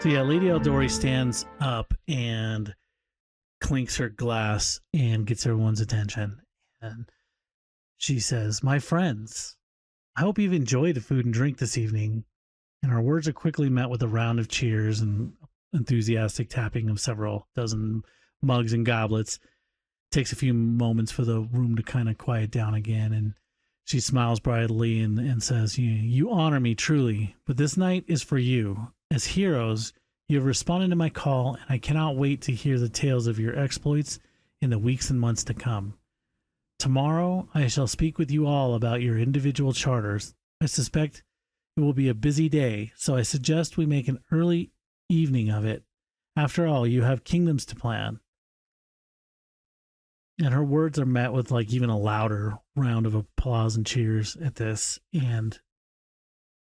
So yeah, Lady Eldori stands up and clinks her glass and gets everyone's attention. And she says, "My friends, I hope you've enjoyed the food and drink this evening." And her words are quickly met with a round of cheers and enthusiastic tapping of several dozen mugs and goblets. It takes a few moments for the room to kind of quiet down again. And she smiles brightly and says, you honor me truly, but this night is for you. As heroes, you have responded to my call, and I cannot wait to hear the tales of your exploits in the weeks and months to come. Tomorrow, I shall speak with you all about your individual charters. I suspect it will be a busy day, so I suggest we make an early evening of it. After all, you have kingdoms to plan. And her words are met with like even a louder round of applause and cheers at this. And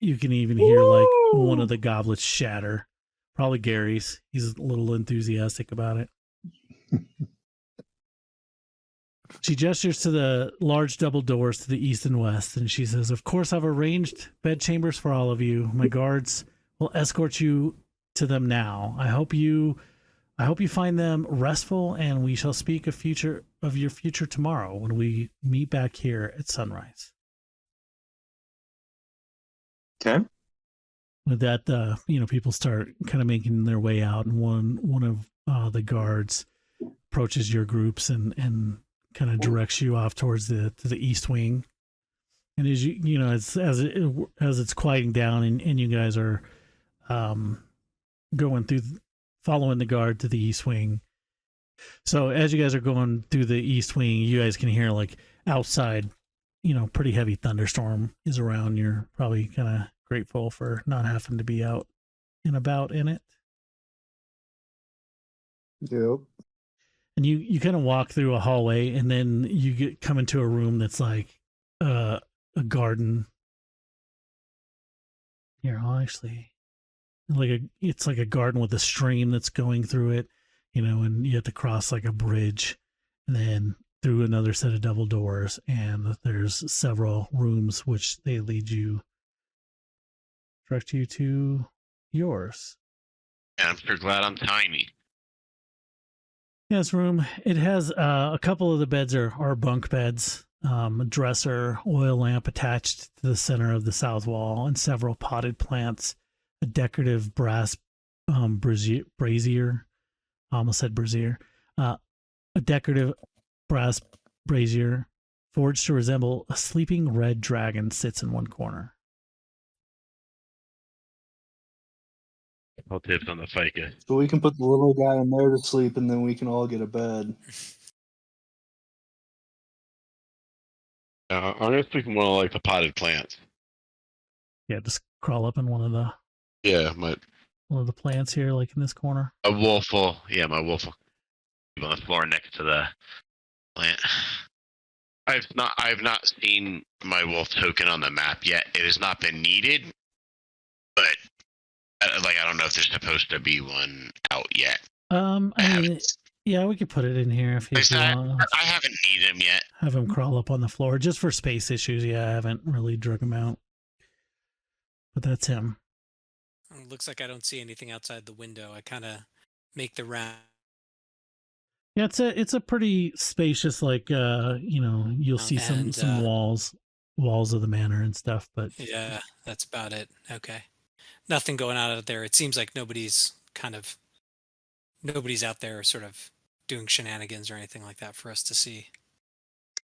you can even hear like one of the goblets shatter. Probably Gary's. He's a little enthusiastic about it. She gestures to the large double doors to the east and west, and she says, "Of course, I've arranged bed chambers for all of you. My guards will escort you to them now. I hope you find them restful, and we shall speak of your future tomorrow when we meet back here at sunrise." Okay. With that, people start kind of making their way out, and one of the guards approaches your groups and kind of directs you off towards the east wing. And as as it's quieting down, and you guys are going through, following the guard to the east wing. So as you guys are going through the east wing, you guys can hear like outside, pretty heavy thunderstorm is around. You're probably kind of grateful for not having to be out and about in it. Yep. And you kind of walk through a hallway, and then you come into a room that's like a garden. Here, I'll actually it's like a garden with a stream that's going through it, and you have to cross like a bridge, and then through another set of double doors, and there's several rooms which they direct you to yours. And I'm sure glad I'm tiny. Yes, room. It has a couple of the beds are bunk beds, a dresser, oil lamp attached to the center of the south wall, and several potted plants, a decorative brass brazier. I almost said brazier. A decorative brass brazier forged to resemble a sleeping red dragon sits in one corner. I'll tips on the FICA. So we can put the little guy in there to sleep, and then we can all get a bed. I'm gonna sleep in one of like the potted plants. Yeah, just crawl up in one of the plants here, like in this corner. My wolf will be on the floor next to the plant. I've not seen my wolf token on the map yet. It has not been needed, but I don't know if there's supposed to be one out yet. Yeah, we could put it in here if you want. I haven't needed him yet. Have him crawl up on the floor just for space issues. Yeah, I haven't really drug him out, but that's him. It looks like I don't see anything outside the window. I kind of make the round. Yeah, it's a pretty spacious, like you'll see some walls of the manor and stuff, but yeah, that's about it. Okay, nothing going on out there. It seems like nobody's out there sort of doing shenanigans or anything like that for us to see.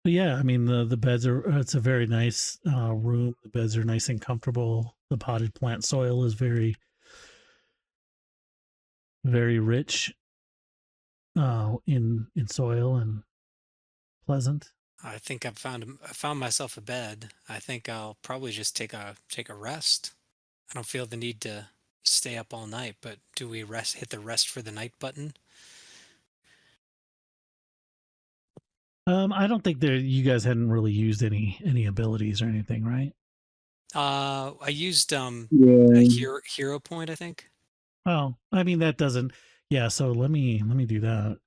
But yeah, I mean the beds it's a very nice room. The beds are nice and comfortable. The potted plant soil is very, very rich in soil and pleasant. I think I found myself a bed. I think I'll probably just take a rest. I don't feel the need to stay up all night, but do we hit the rest for the night button? I don't think you guys hadn't really used any abilities or anything, right? I used a hero point, I think. Oh, I mean that doesn't. Yeah, so let me do that.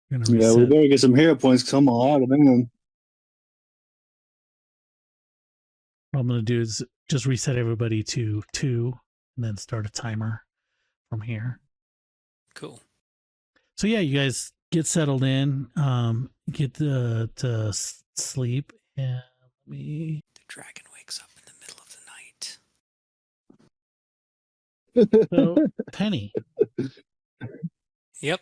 We better get some hero points because I'm all out of them. What I'm gonna do is just reset everybody to 2, and then start a timer from here. Cool. So yeah, you guys get settled in, get to sleep, and The dragon wakes up in the middle of the night. So Penny, Yep.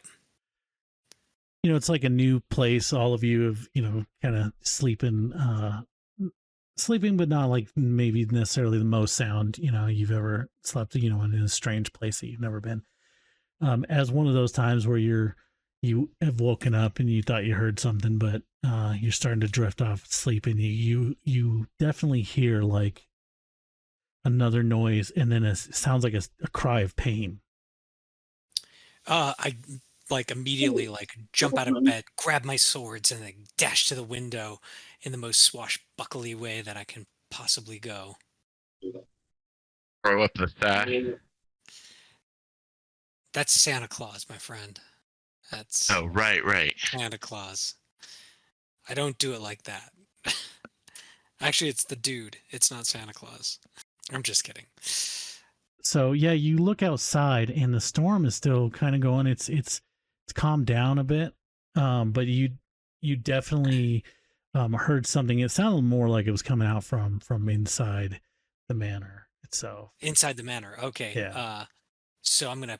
you know, it's like a new place. All of you have, you know, kind of sleeping, but not like maybe necessarily the most sound, you know, you've ever slept, you know, in a strange place that you've never been. As one of those times where you have woken up and you thought you heard something, but you're starting to drift off sleep, and you definitely hear like another noise, and then it sounds like a cry of pain. I like immediately like jump out of bed, grab my swords, and then dash to the window in the most swashbuckly way that I can possibly go. Throw up the sash. That's Santa Claus, my friend. That's Oh, right. Santa Claus. I don't do it like that. Actually, it's the dude. It's not Santa Claus. I'm just kidding. So yeah, you look outside and the storm is still kind of going. It's calmed down a bit, but you definitely heard something. It sounded more like it was coming out from inside the manor itself. Inside the manor. Okay. Yeah. So I'm gonna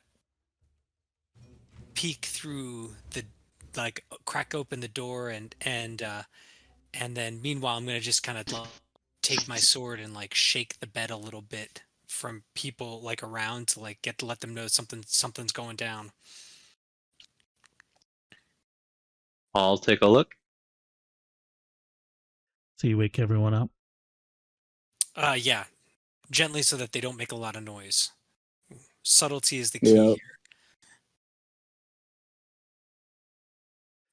peek through the, like, crack open the door, and then meanwhile I'm gonna just kind of take my sword and like shake the bed a little bit from people like around to like let them know something's going down. I'll take a look. So you wake everyone up. Yeah, gently so that they don't make a lot of noise. Subtlety is the key Yeah. here.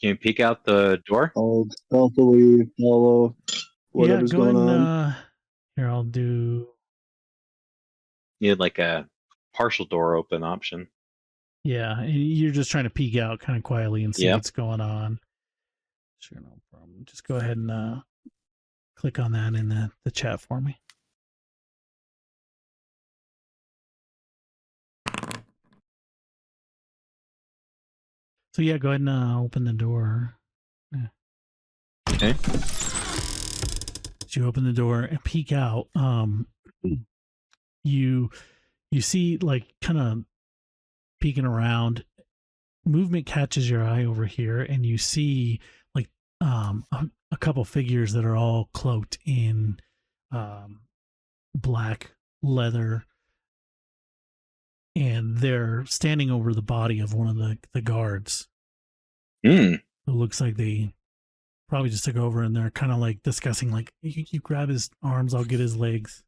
Can you peek out the door? I'll stealthily follow whatever's yeah, go going ahead and, on. Here, I'll do. You had like a partial door open option. Yeah, and you're just trying to peek out kind of quietly and see Yep. what's going on. Sure, no problem. Just go ahead and click on that in the chat for me. So yeah, go ahead and open the door. Yeah. Okay. So you open the door and peek out. You see, like, kind of peeking around. Movement catches your eye over here, and you see like a couple figures that are all cloaked in black leather, and they're standing over the body of one of the guards. Hmm. It looks like they probably just took over, and they're kind of like discussing, like, you grab his arms, I'll get his legs.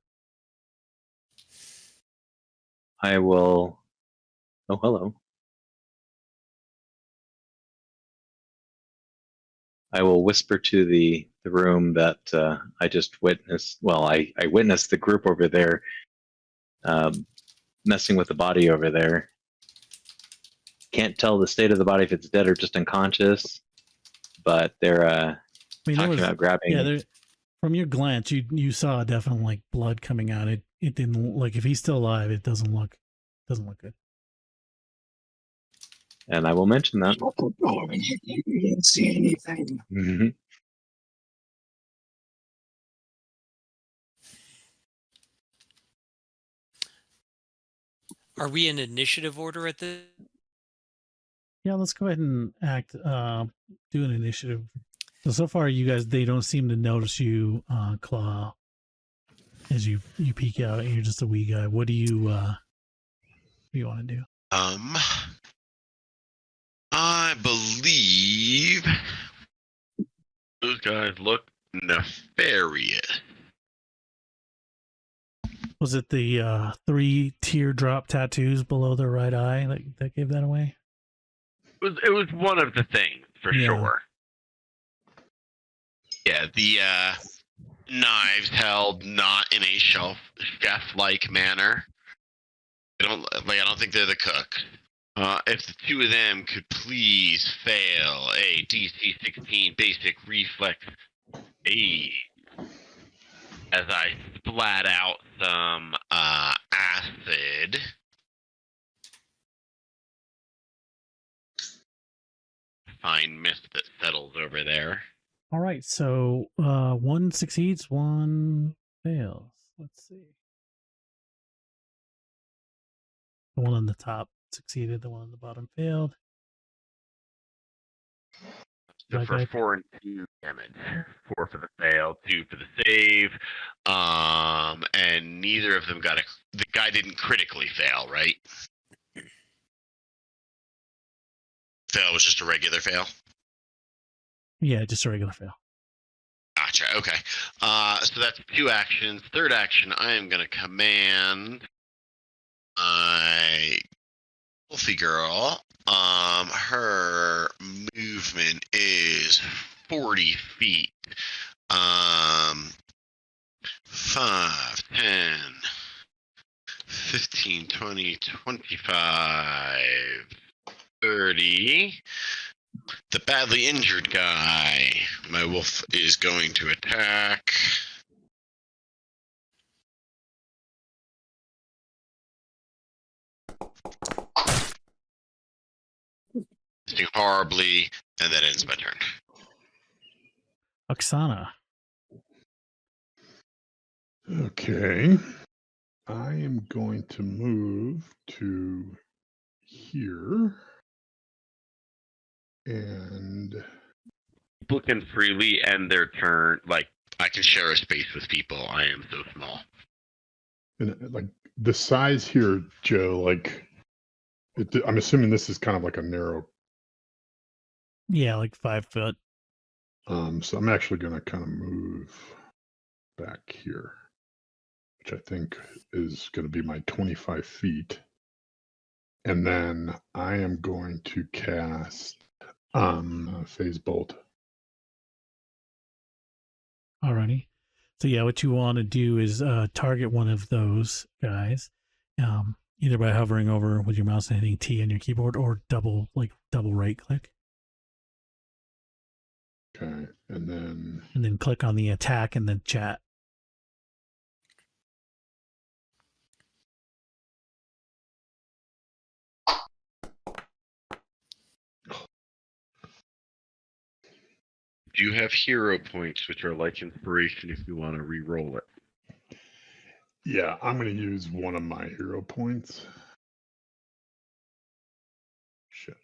I will. Oh, hello. I will whisper to the room that I just witnessed. Well, I witnessed the group over there messing with the body over there. Can't tell the state of the body if it's dead or just unconscious, but they're talking about grabbing. Yeah, from your glance, you saw definitely like blood coming out. It didn't, like, if he's still alive, it doesn't look good. And I will mention that. You didn't see anything. Mm-hmm. Are we in initiative order at the? Yeah, let's go ahead and do an initiative. So far, you guys, they don't seem to notice you, Claw, as you peek out, and you're just a wee guy. What do you want to do? I believe those guys look nefarious. Was it the 3 teardrop tattoos below their right eye that gave that away? It was one of the things, for sure. Yeah, the knives held not in a chef-like manner. I don't think they're the cook. If the two of them could please fail a DC 16 basic reflex aid, as I splat out some acid over there. All right, so 1 succeeds, 1 fails. Let's see. The one on the top succeeded, the one on the bottom failed. So for 4 and 2 damage. 4 for the fail, 2 for the save. And neither of them got the guy didn't critically fail, right? Fail was just a regular fail? Yeah, just a regular fail. Gotcha, okay. So that's 2 actions. Third action, I am going to command my Wolfie girl. Her movement is 40 feet. 5, 10, 15, 20, 25, 30. The badly injured guy. My wolf is going to attack. Doing horribly, and that ends my turn. Oksana. Okay. I am going to move to here. And People can freely end their turn. Like, I can share a space with people. I am so small. and like the size here, Joe, like I'm assuming this is kind of like a narrow. Yeah, like 5 foot. So I'm actually going to kind of move back here, which I think is going to be my 25 feet. And then I am going to cast Phase Bolt. Alrighty. So yeah, what you want to do is target one of those guys, either by hovering over with your mouse and hitting T on your keyboard, or double right click. Okay, and then click on the attack and then chat. Do you have hero points, which are like inspiration if you want to re-roll it? yeah, I'm going to use one of my hero points. Shit.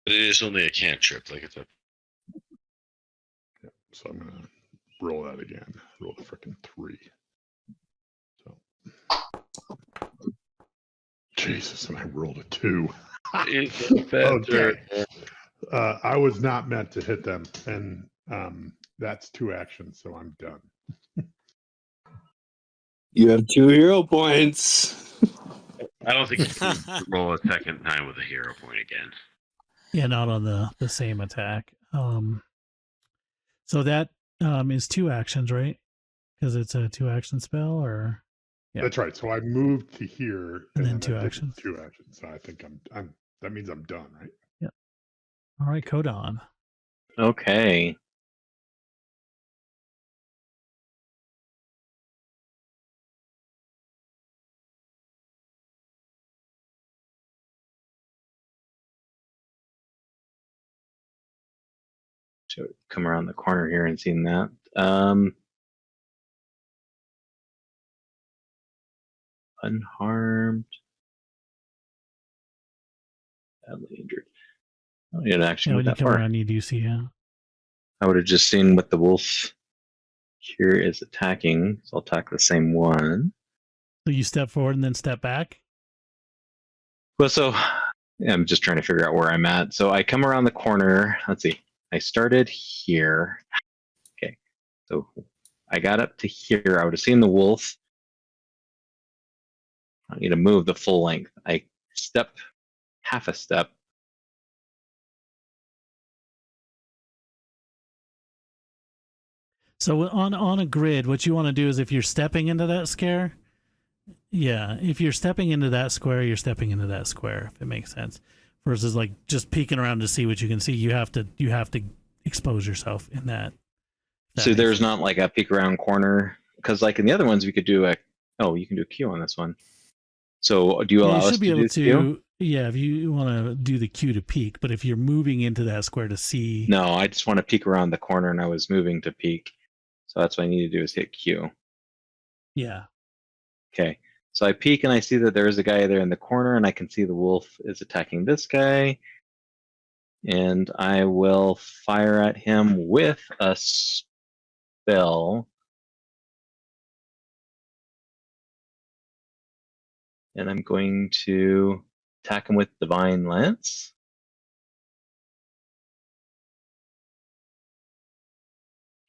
But it is only a cantrip, like it's a. Yeah, so I'm going to roll that again. Roll the frickin' 3. So. Jesus, and I rolled a 2. Okay. I was not meant to hit them, and that's 2 actions, so I'm done. You have 2 hero points. I don't think you can roll a second time with a hero point again. Yeah, not on the same attack. So that is 2 actions, right? Because it's a 2 action spell, or yeah. That's right. So I moved to here, and then 2 actions. 2 actions. So I think I'm. That means I'm done, right? Yeah. All right, Kodon. Okay. So come around the corner here and seen that. Unharmed. Badly injured. Oh, you didn't actually when you that come far. around, you do see him. I would have just seen what the wolf here is attacking. So I'll attack the same one. So you step forward and then step back? Well, so yeah, I'm just trying to figure out where I'm at. So I come around the corner. Let's see. I started here. Okay. So I got up to here. I would have seen the wolf. I need to move the full length. I step half a step. So on a grid, what you want to do is if you're stepping into that scare, yeah, if you're stepping into that square, you're stepping into that square, if it makes sense. Versus like just peeking around to see what you can see, you have to expose yourself in that. So there's not like a peek around corner, because like in the other ones we could do you can do a Q on this one. So do you allow us to do Q? Yeah, if you want to do the Q to peek, but if you're moving into that square to see, No, I just want to peek around the corner, and I was moving to peek. So that's what I need to do is hit Q. yeah, Okay. So I peek and I see that there is a guy there in the corner, and I can see the wolf is attacking this guy. And I will fire at him with a spell. And I'm going to attack him with Divine Lance.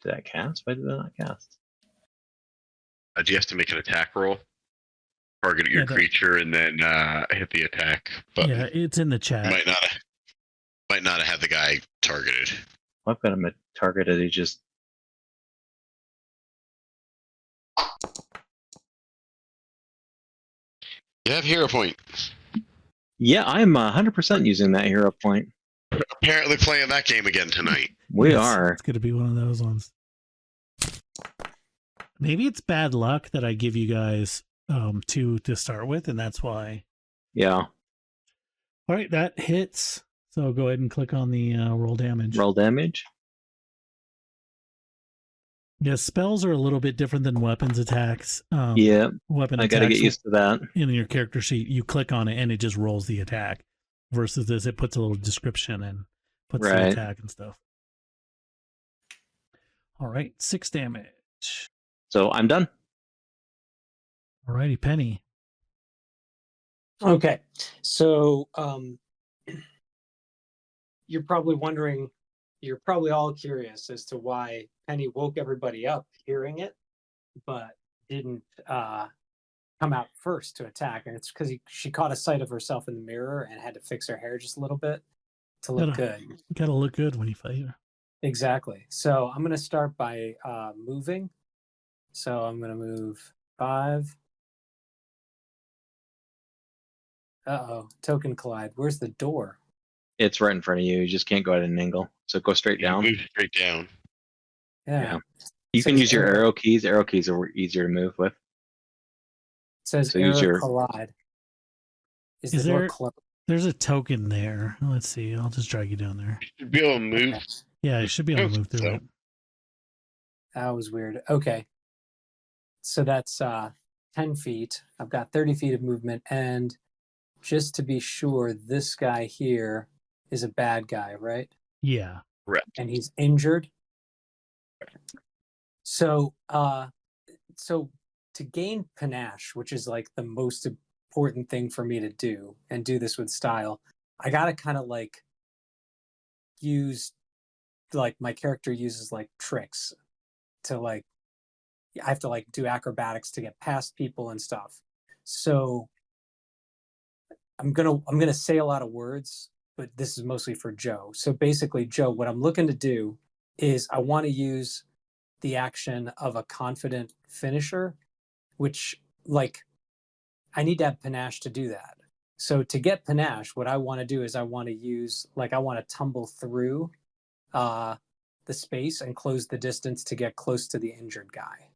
Did I cast? Why did I not cast? Do you have to make an attack roll? Target your creature and then hit the attack button. yeah, it's in the chat. Might not have the guy targeted. I've got him targeted. He just. You have hero point. Yeah, I'm 100% using that hero point. Apparently playing that game again tonight. We are. It's going to be one of those ones. Maybe it's bad luck that I give you guys 2 to start with, and that's why. Yeah. All right, that hits. So go ahead and click on the roll damage. Roll damage. Yeah, spells are a little bit different than weapons attacks. Yeah, weapon I got to get used to that. In your character sheet, you click on it and it just rolls the attack. Versus this, it puts a little description and puts the attack and stuff. All right, 6 damage. So I'm done. All righty, Penny. Okay, so you're probably wondering, you're probably all curious as to why Penny woke everybody up hearing it, but didn't come out first to attack. And it's because she caught a sight of herself in the mirror and had to fix her hair just a little bit to look good. You gotta look good when you fight her. Exactly. So I'm going to start by moving. So I'm going to move 5. Uh-oh, token collide. Where's the door? It's right in front of you. You just can't go at an angle. So go straight down. Move straight down. Yeah. You can use your arrow keys. Arrow keys are easier to move with. It says So arrow use your collide. Is the there- door closed? There's a token there. Let's see. I'll just drag you down there. You should be able to move. Yeah, you should be able to move through So- it. That was weird. Okay. So that's 10 feet. I've got 30 feet of movement. And just to be sure, this guy here is a bad guy, right? Yeah. And he's injured. So so to gain panache, which is like the most important thing for me to do and do this with style, I gotta kind of like use, like my character uses like tricks to like, I have to like do acrobatics to get past people and stuff. So I'm gonna say a lot of words, but this is mostly for Joe. So basically, Joe, what I'm looking to do is I want to use the action of a confident finisher, which like I need to have panache to do that. So to get panache, what I want to do is I want to use, like, I want to tumble through the space and close the distance to get close to the injured guy.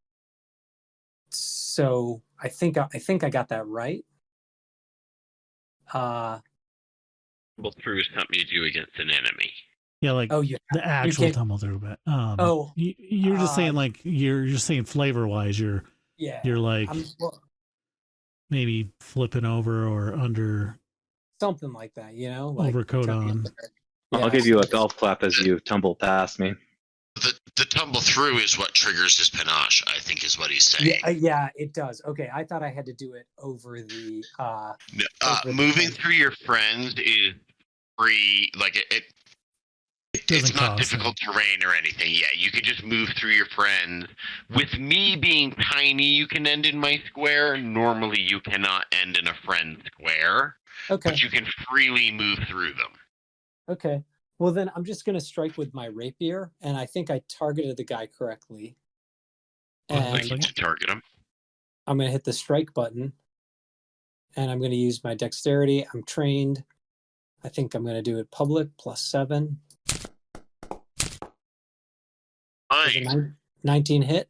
So I think I got that right. Tumble through is something you do against an enemy. Yeah, like Oh, yeah. the actual tumble through, but you're just saying like you're just saying flavor wise, you're like maybe flipping over or under something like that, you know, like overcoat on. I'll give you a golf clap as you tumble past me. The tumble through is what triggers his panache, I think is what he's saying. Yeah, it does. Okay, I thought I had to do it over the moving through your friends is free. Like it's not difficult terrain or anything. Yeah, you can just move through your friends. With me being tiny, you can end in my square. Normally, you cannot end in a friend square. Okay. But you can freely move through them. Okay. Well, then I'm just going to strike with my rapier, and I think I targeted the guy correctly. And to target him. I'm going to hit the strike button, and I'm going to use my dexterity. I'm trained. I think I'm going to do it public, +7. Nice. 19 hit.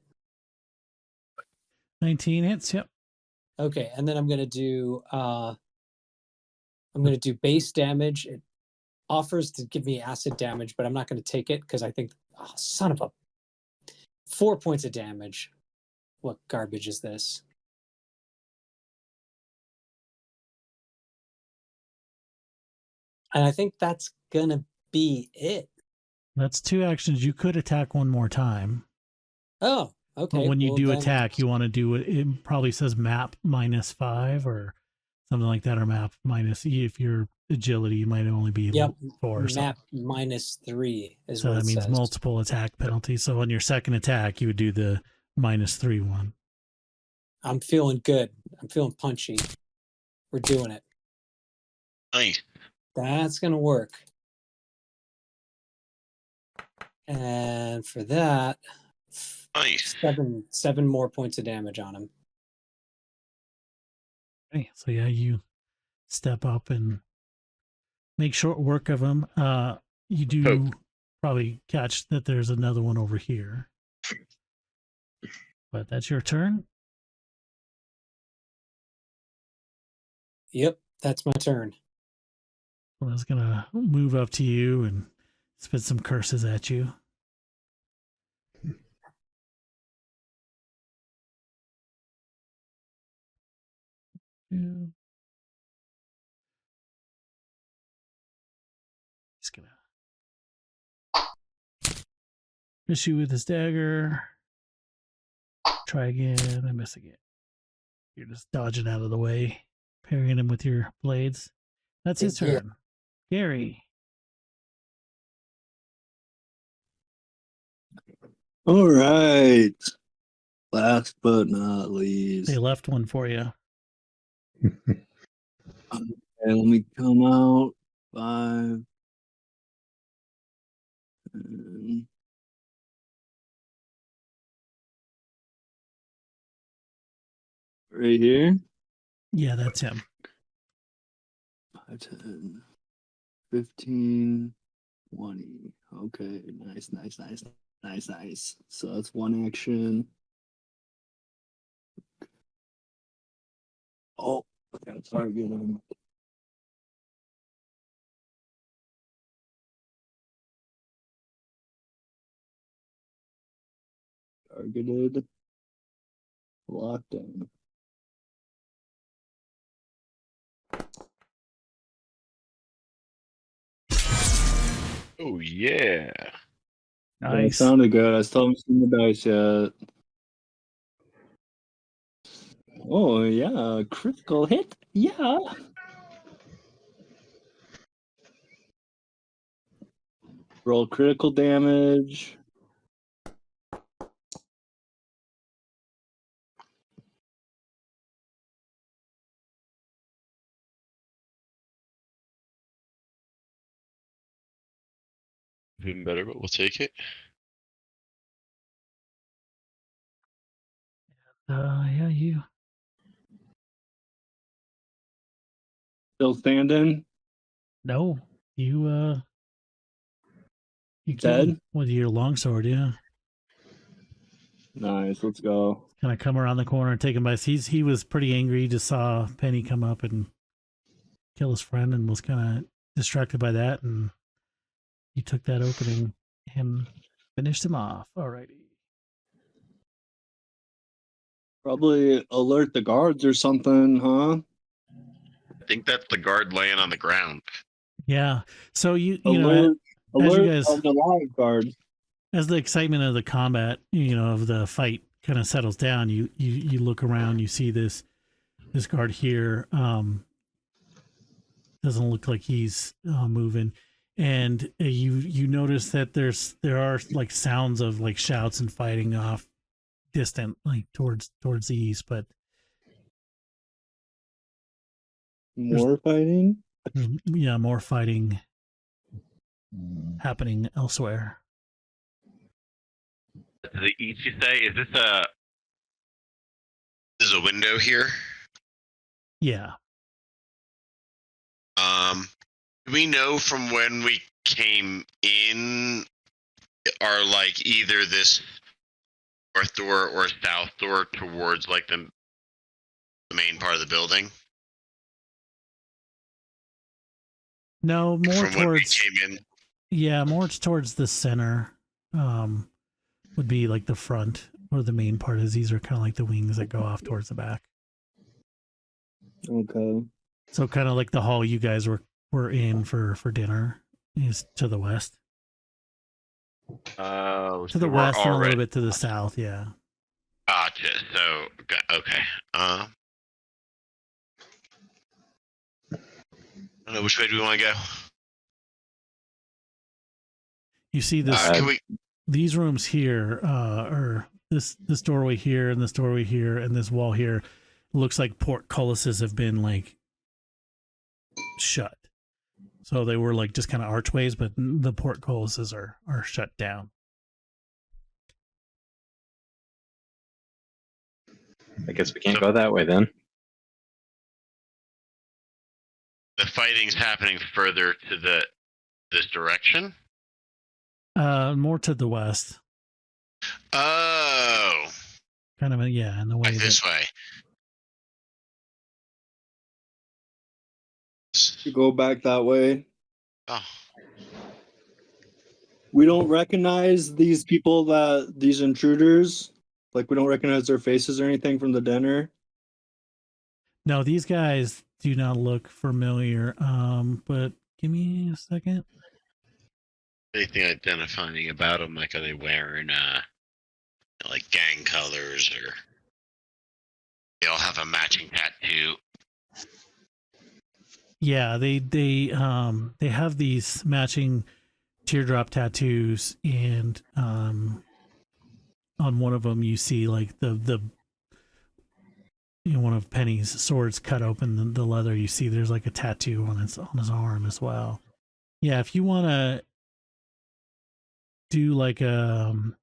19 hits, yep. Okay, and then I'm going to do I'm going to do base damage. It offers to give me acid damage, but I'm not going to take it because I think, oh, son of a 4 points of damage. What garbage is this? And I think that's going to be it. That's 2 actions. You could attack one more time. Oh, okay. But when you well, do then- attack, you want to do it. It probably says map -5 or something like that, or map minus E. If your agility, you might only be Yep, 4 or map something. -3 is So what that it means says. multiple attack penalties. So on your second attack, you would do the -3 one. I'm feeling good. I'm feeling punchy. We're doing it. Nice. That's going to work. And for that, Nice. 7 more points of damage on him. Okay, so yeah, you step up and make short work of him. You do probably catch that there's another one over here. But that's your turn. Yep, that's my turn. I was gonna move up to you and spit some curses at you. He's gonna miss you with his dagger. Try again. I miss again. You're just dodging out of the way, parrying him with your blades. That's his Yeah. turn. Gary. All right. Last but not least. They left one for you. Okay, let me come out. 5. And right here. Yeah, that's him. 5, 10, 15, 20. Okay, nice. So that's 1 action. Oh, I gotta target him. Targeted. Lockdown. Oh yeah. That Nice. sounded good. I still haven't seen the dice yet. Oh yeah, critical hit. Yeah. Roll critical damage. Even better, but we'll take it. Yeah, you. Still standing. No, you kill him Dead. with your longsword. Yeah, Nice. Let's go. kind of come around the corner and take him by. He was pretty angry. He just saw Penny come up and kill his friend, and was kind of distracted by that. And you took that opening and finished him off. Alrighty. Probably alert the guards or something, huh? I think that's the guard laying on the ground. Yeah. So you Alert, know, as you alert guys, of the live guard. as the excitement of the combat, of the fight kind of settles down, you look around, you see this guard here. Doesn't look like he's moving, and you notice that there are like sounds of like shouts and fighting off distant, like towards the east, but More fighting. yeah, more fighting happening elsewhere. To the east, you say? Is this a window here? Yeah. Do we know from when we came in, are like either this north door or south door towards like the main part of the building? No, more from when we towards came in. yeah, more towards the center. Would be like the front or the main part. Is these are kind of like the wings that go off towards the back. Okay. So kind of like the hall you guys were in for dinner is to the west. Oh, To the west and a little bit to the south, yeah. Gotcha. So okay. I don't know which way do we want to go. You see this these rooms here, or this doorway here and this doorway here and this wall here looks like portcullises have been like shut. So they were like just kind of archways, but the portcullises are shut down. I guess we can't go that way then. The fighting's happening further to this direction. More to the west. Oh. Kind of in the way Like this way. You go back that way. Oh. We don't recognize these people, these intruders. Like, we don't recognize their faces or anything from the dinner. No, these guys do not look familiar. But give me a second. Anything identifying about them? Like, are they wearing like gang colors, or they all have a matching tattoo? Yeah, they have these matching teardrop tattoos, and on one of them you see like the one of Penny's swords cut open the leather. You see there's like a tattoo on his arm as well. Yeah, if you want to do like I'm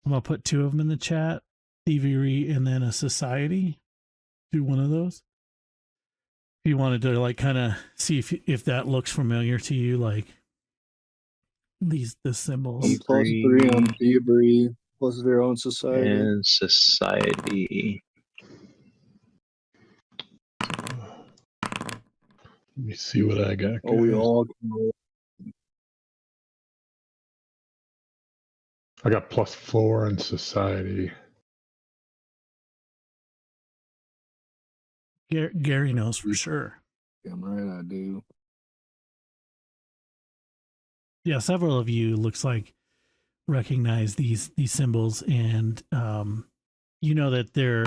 gonna put two of them in the chat, thievery and then a society. Do one of those. If you wanted to like kind of see if that looks familiar to you, like the symbols. +3 on thievery, plus their own society. And society. Let me see what I got. Oh, we all. I got +4 in society. Gary knows for sure. Damn right I do. Yeah, several of you looks like recognize these symbols, and you know that they're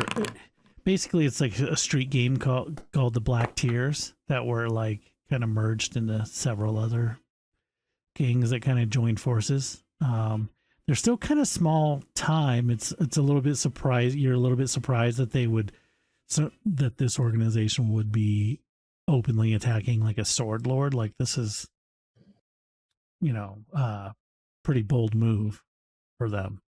basically it's like a street game called the Black Tears that were like kind of merged into several other gangs that kind of joined forces. They're still kind of small time. It's a little bit surprised. You're a little bit surprised that they would that this organization would be openly attacking like a sword lord. Like this is, pretty bold move for them.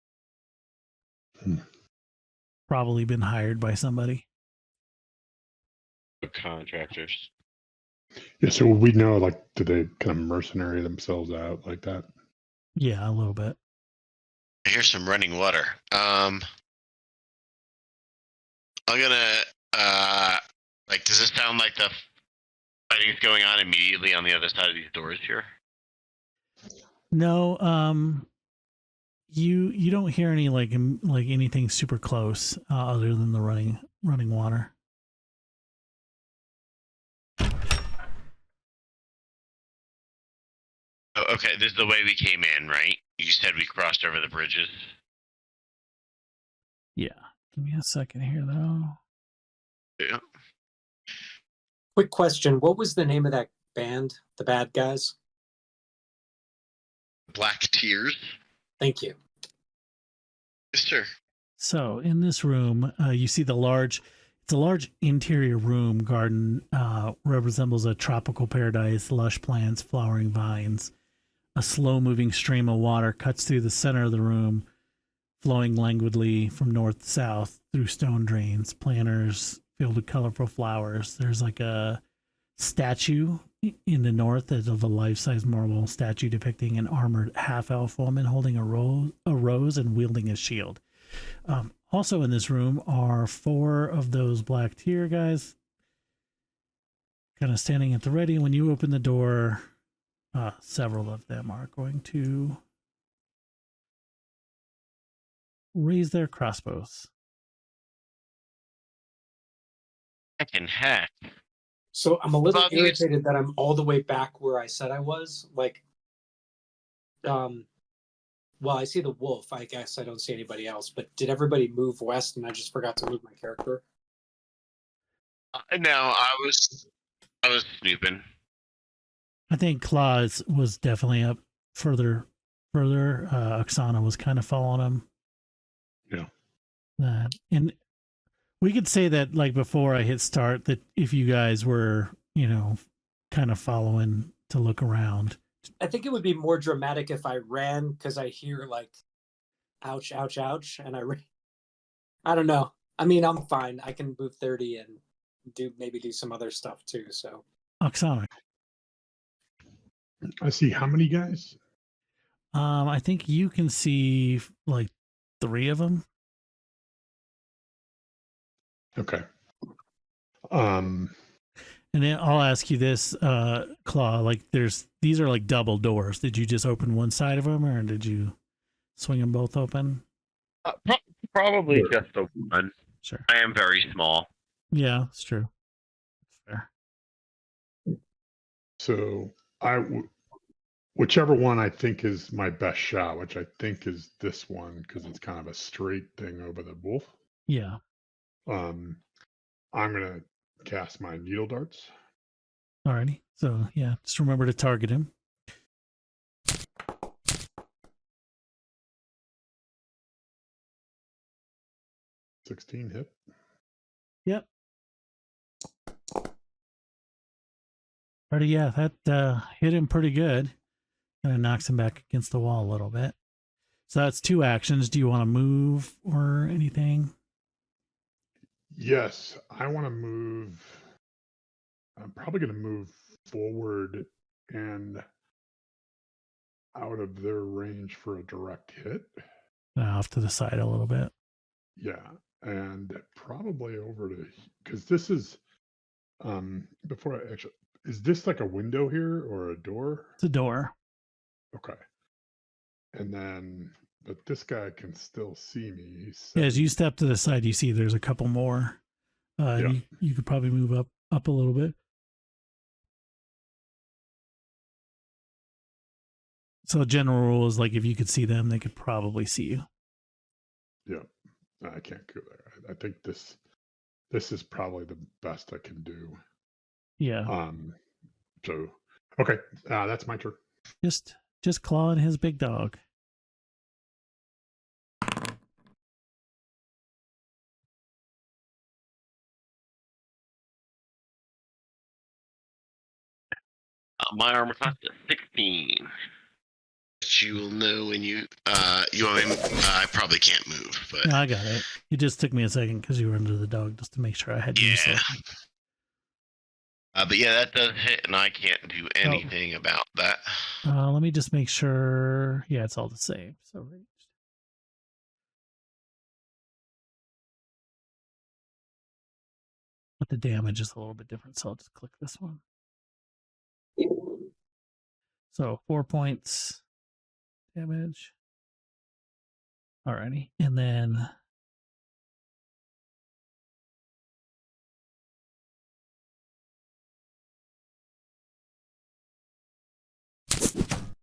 Probably been hired by somebody. Contractors. Yeah, so we know, like, do they kind of mercenary themselves out like that? Yeah, a little bit. I hear some running water. I'm gonna does it sound like the fighting's going on immediately on the other side of these doors here? No, you don't hear any like anything super close other than the running water. Oh, okay, this is the way we came in, right? You said we crossed over the bridges. Yeah, give me a second here though. Yeah. Quick question: what was the name of that band? The Bad Guys. Black Tears. Thank you. Yes, sir. So in this room, you see it's a large interior room garden, resembles a tropical paradise, lush plants, flowering vines. A slow moving stream of water cuts through the center of the room, flowing languidly from north to south through stone drains, planters filled with colorful flowers. There's like a statue in the north of a life-size marble statue depicting an armored half-elf woman holding a rose and wielding a shield. Also in this room are 4 of those Black Tear guys kind of standing at the ready. When you open the door, several of them are going to raise their crossbows. Heck and heck. So I'm a little Bobby, it's- irritated that I'm all the way back where I said I was. Like, well, I see the wolf. I guess I don't see anybody else. But did everybody move west and I just forgot to move my character? No, I was snooping. I think Claus was definitely up further. Oksana was kind of following him. Yeah. And we could say that, like, before I hit start, that if you guys were, kind of following to look around. I think it would be more dramatic if I ran because I hear like, ouch, ouch, ouch, and I ran. I don't know. I mean, I'm fine. I can move 30 and do some other stuff too. So Oksana. I see how many guys? I think you can see like 3 of them. Okay. And then I'll ask you this, Claw, like these are like double doors. Did you just open one side of them or did you swing them both open? Probably Sure. just the one. Sure. I am very small. Yeah, it's true. Fair. So whichever one I think is my best shot, which I think is this one because it's kind of a straight thing over the wolf. Yeah. I'm gonna cast my needle darts. Alrighty. So yeah, just remember to target him. $16 hit. Yep. Alrighty, yeah, that hit him pretty good. Kind of knocks him back against the wall a little bit. So that's 2 actions. Do you want to move or anything? Yes, I want to move. I'm probably going to move forward and out of their range for a direct hit. Off to the side a little bit. Yeah, and probably over to because this is before I actually is this like a window here or a door? It's a door. Okay. And then but this guy can still see me. He's Yeah, as you 70. step to the side, you see there's a couple more. Yeah. You could probably move up a little bit. So the general rule is like if you could see them, they could probably see you. Yeah. I can't go there. I think this is probably the best I can do. Yeah. So okay, that's my turn. Just clawing his big dog. My armor class is 16. Which you will know when you want me, I probably can't move, but No, I got it. It just took me a second because you were under the dog just to make sure I had you. yeah. But yeah, that does hit, and I can't do anything about that. Let me just make sure. Yeah, it's all the same. So ranged. But the damage is a little bit different, so I'll just click this one. So 4 points damage. Alrighty. And then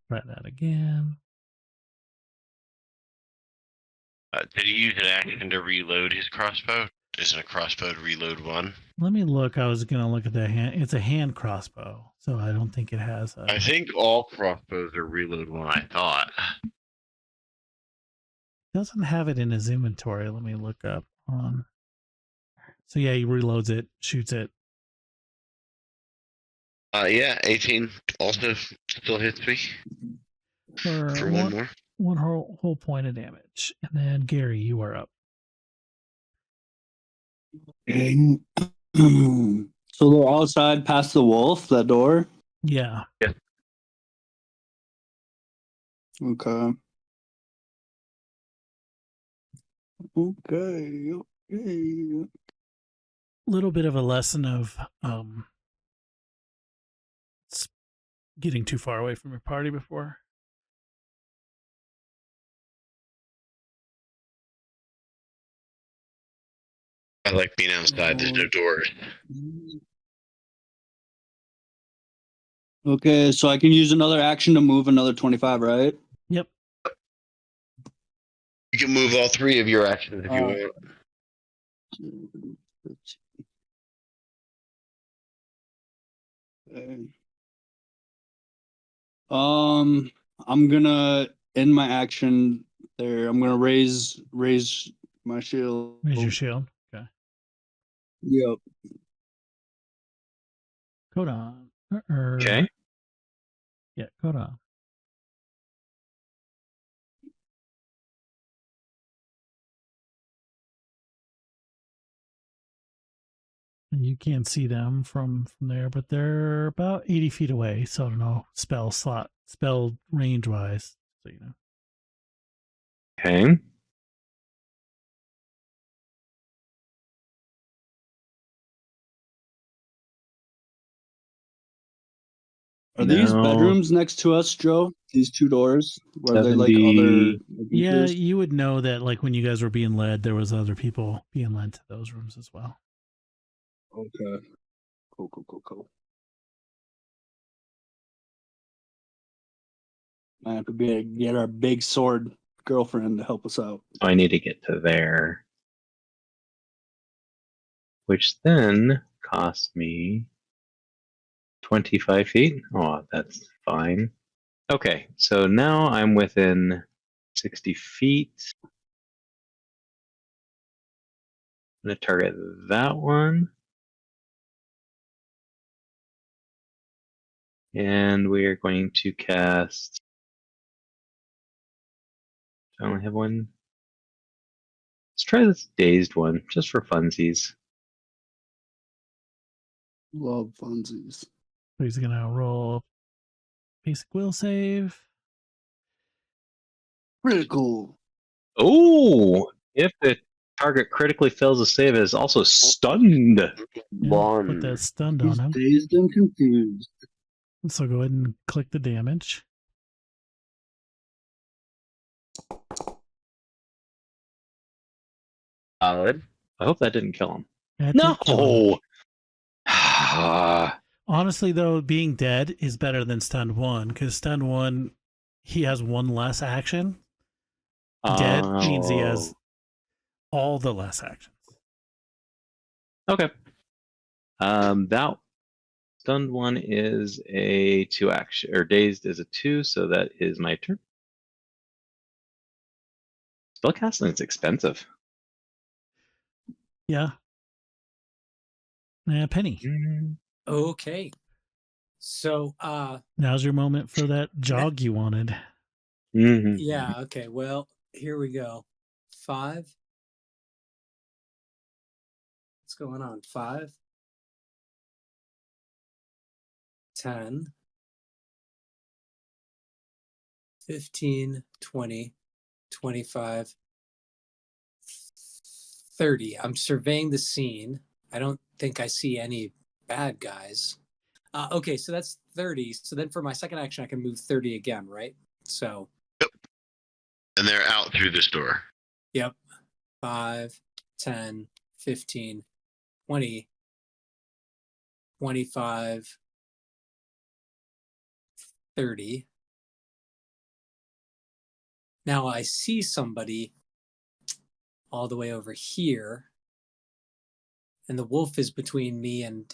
try that again. Did he use an action to reload his crossbow? Isn't a crossbow to reload 1? Let me look. I was gonna look at the hand. It's a hand crossbow, so I don't think it has a. I think all crossbows are reload 1. I thought. Doesn't have it in his inventory. Let me look up on. So yeah, he reloads it, shoots it. Yeah, 18 also still hits me for one more. One whole point of damage. And then Gary, you are up. Okay. So they're outside past the wolf, that door? Yeah. Okay. Okay. Okay. Little bit of a lesson of getting too far away from your party before. I like being outside. There's no doors. Okay, so I can use another action to move another 25, right? Yep. You can move all 3 of your actions if you want. Okay. I'm gonna end my action there. I'm gonna raise my shield. Raise your shield. Okay. Yep. Code on. Okay. Yeah, code on. And you can't see them from there, but they're about 80 feet away. So I don't know, spell range wise. So you know. Okay. Are these No. bedrooms next to us, Joe? These 2 doors? Were they like 70. other Yeah, adventures? you would know that like when you guys were being led, there was other people being led to those rooms as well. Okay. Cool. I have to get our big sword girlfriend to help us out. I need to get to there. Which then costs me 25 feet. Oh, that's fine. Okay, so now I'm within 60 feet. I'm going to target that one. And we are going to cast. I only have one. Let's try this dazed one, just for funsies. Love funsies. So he's gonna roll basic will save. Critical. Oh, if the target critically fails to save, it is also stunned. Yeah, put that stunned He's on him. dazed and confused. So go ahead and click the damage. Solid. I hope that didn't kill him. That did kill him. No. Honestly, though, being dead is better than stunned 1 because stunned 1, he has 1 less action. Dead means he has all the less actions. Okay. That stunned one is a 2 action, or dazed is a 2, so that is my turn. Spellcasting is expensive. Yeah. Penny. Okay. So Now's your moment for that jog you wanted. Mm-hmm. yeah, okay. Well, here we go. 5. What's going on? 5, 10, 15, 20, 25, 30. I'm surveying the scene. I don't think I see any bad guys. Okay, so that's 30. So then for my second action, I can move 30 again, right? So. Yep. And they're out through this door. Yep. 5, 10, 15, 20, 25, 30. Now I see somebody all the way over here, and the wolf is between me and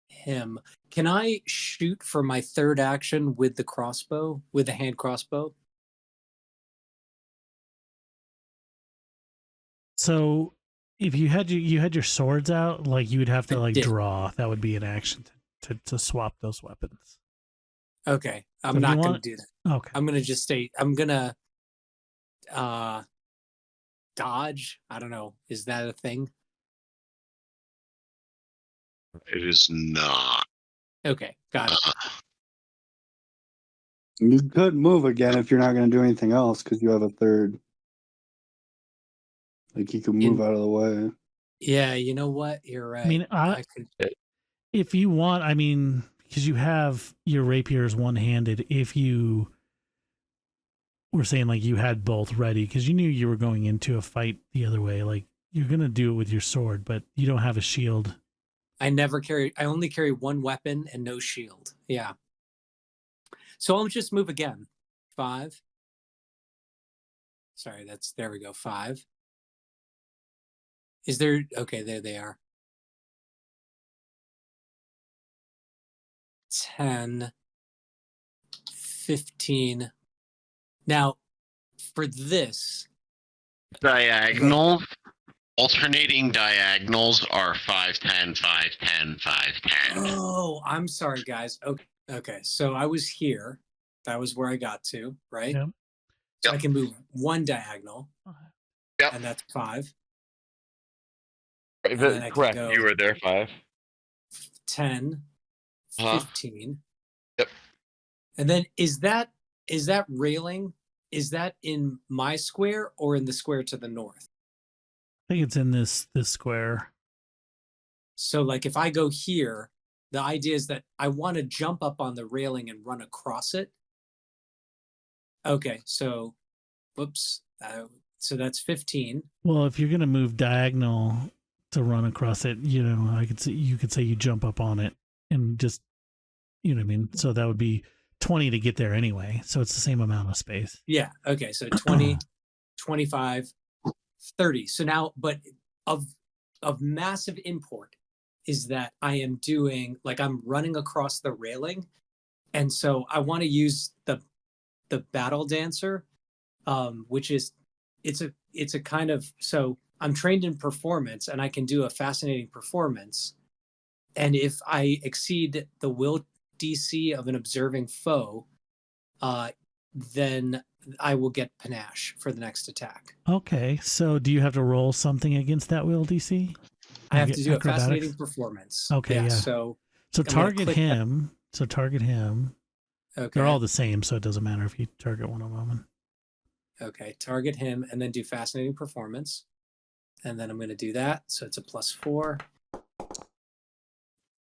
him. Can I shoot for my third action with the crossbow, with the hand crossbow? So if you had your swords out, like you would have to I like did. draw. That would be an action to swap those weapons. Okay, So I'm if you not going to want- do that. Okay. I'm going to just stay. I'm going to dodge. I don't know. Is that a thing? It is not. Okay, got it. You could move again if you're not going to do anything else because you have a third. Like you could move out of the way. Yeah, you know what? You're right. I mean, could. if you want, I mean, because you have your rapiers one-handed. If you were saying like you had both ready, because you knew you were going into a fight the other way, like you're gonna do it with your sword, but you don't have a shield. I only carry one weapon and no shield. Yeah. So I'll just move again. 5. Sorry, there we go. 5. Is there, okay, there they are. 10, 15. Now, for this, Diagonals, alternating diagonals are 5, 10, 5, 10, 5, 10. oh, I'm sorry, guys. Okay. So I was here. That was where I got to, right? Yep. So Yep. I can move one diagonal. Yep. And that's 5. And then I can Correct. go You were there 5. 10, Uh-huh. 15. Yep. And then is that railing? Is that in my square or in the square to the north? I think it's in this square. So like if I go here, the idea is that I want to jump up on the railing and run across it. Okay, so whoops. So that's 15. Well, if you're gonna move diagonal to run across it, you know, you could say you jump up on it and just, you know what I mean? So that would be 20 to get there anyway. So it's the same amount of space. Yeah, okay, so 20, 25, 30. So now, but of massive import is that I am doing, like I'm running across the railing. And so I want to use the battle dancer, which is, it's a kind of, so I'm trained in performance and I can do a fascinating performance. And if I exceed the will DC of an observing foe, then I will get panache for the next attack. Okay, so do you have to roll something against that will DC? I have to do Acrobatics? a fascinating performance. Okay, yeah. So target click him. So target him. okay. They're all the same, so it doesn't matter if you target one of them. Okay, target him and then do fascinating performance. And then I'm going to do that. So it's a +4.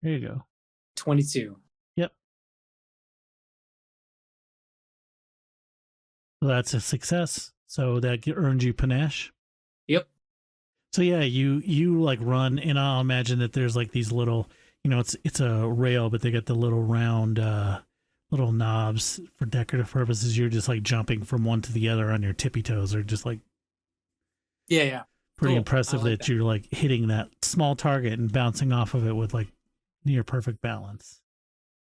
There you go. 22. Yep. So that's a success. So that earns you panache. Yep. So yeah, you like run, and I'll imagine that there's like these little, you know, it's a rail, but they got the little round little knobs for decorative purposes. You're just like jumping from one to the other on your tippy toes, or just like Yeah. pretty Cool. impressive I like that you're like hitting that small target and bouncing off of it with like near perfect balance.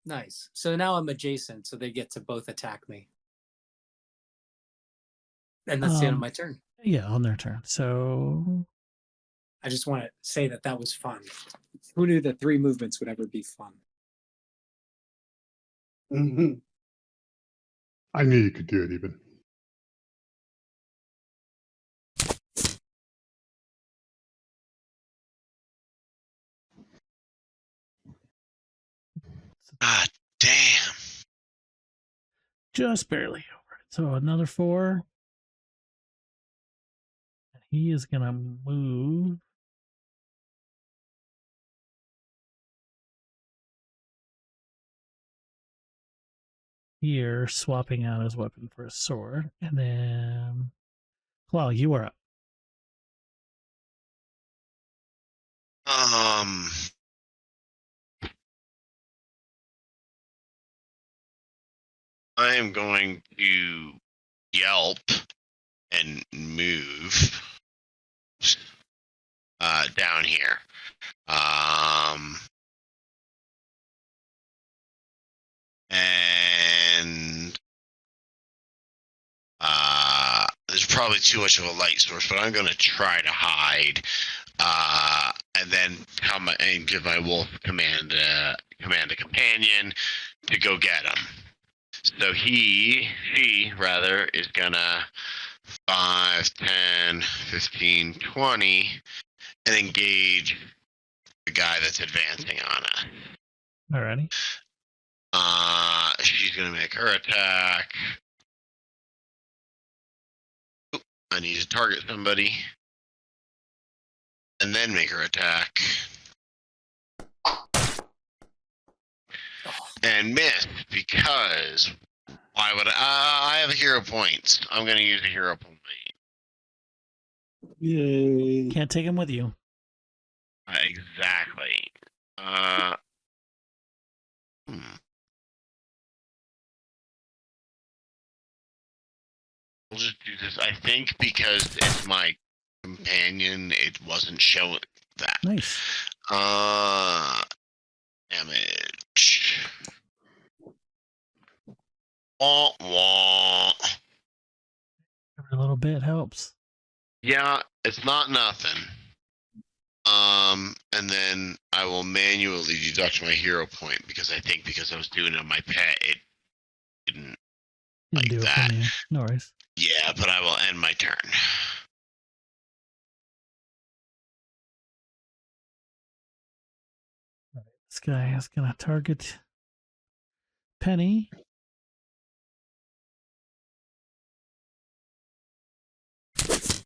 Nice. So now I'm adjacent, so they get to both attack me. And that's the end of my turn. Yeah, on their turn. So I just want to say that was fun. Who knew that 3 movements would ever be fun? Mm-hmm. I knew you could do it even. Ah, damn. just barely over it. So another 4. And he is gonna move. Here, swapping out his weapon for a sword. And then Claw, you are up. I am going to yelp and move down here. And there's probably too much of a light source, but I'm going to try to hide, and then come and give my wolf command a companion to go get him. So she is gonna 5, 10, 15, 20, and engage the guy that's advancing on us. Alrighty. She's gonna make her attack. Oop, I need to target somebody. And then make her attack. and miss because why would I have a hero point. I'm going to use a hero point. Yay. Can't take him with you. Exactly. We'll just do this. I think because it's my companion, it wasn't showing that. Nice. Damage. Wah, wah. Every little bit helps. Yeah, it's not nothing. And then I will manually deduct my hero point because I think because I was doing it on my pet, it didn't Didn't like do it that. from you. No worries. Yeah, but I will end my turn. This guy is gonna target Penny. At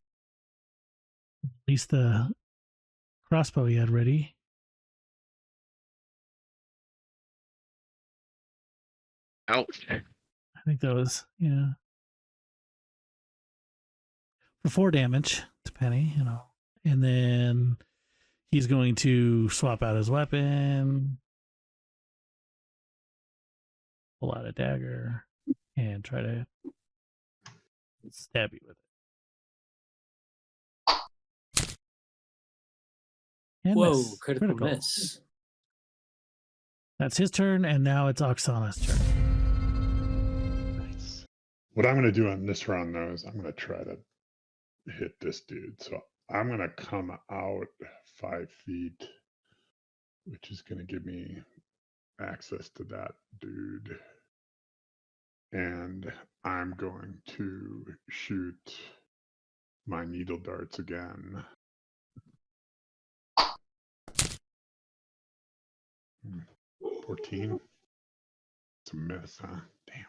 least the crossbow he had ready. Ouch. I think that was, yeah. For 4 damage to Penny, you know. And then he's going to swap out his weapon, pull out a dagger, and try to stab you with it. And Whoa, miss. critical miss. That's his turn, and now it's Oksana's turn. Nice. What I'm going to do on this round, though, is I'm going to try to hit this dude. So I'm going to come out 5 feet, which is going to give me access to that dude. And I'm going to shoot my needle darts again. 14. It's a miss, huh? Damn.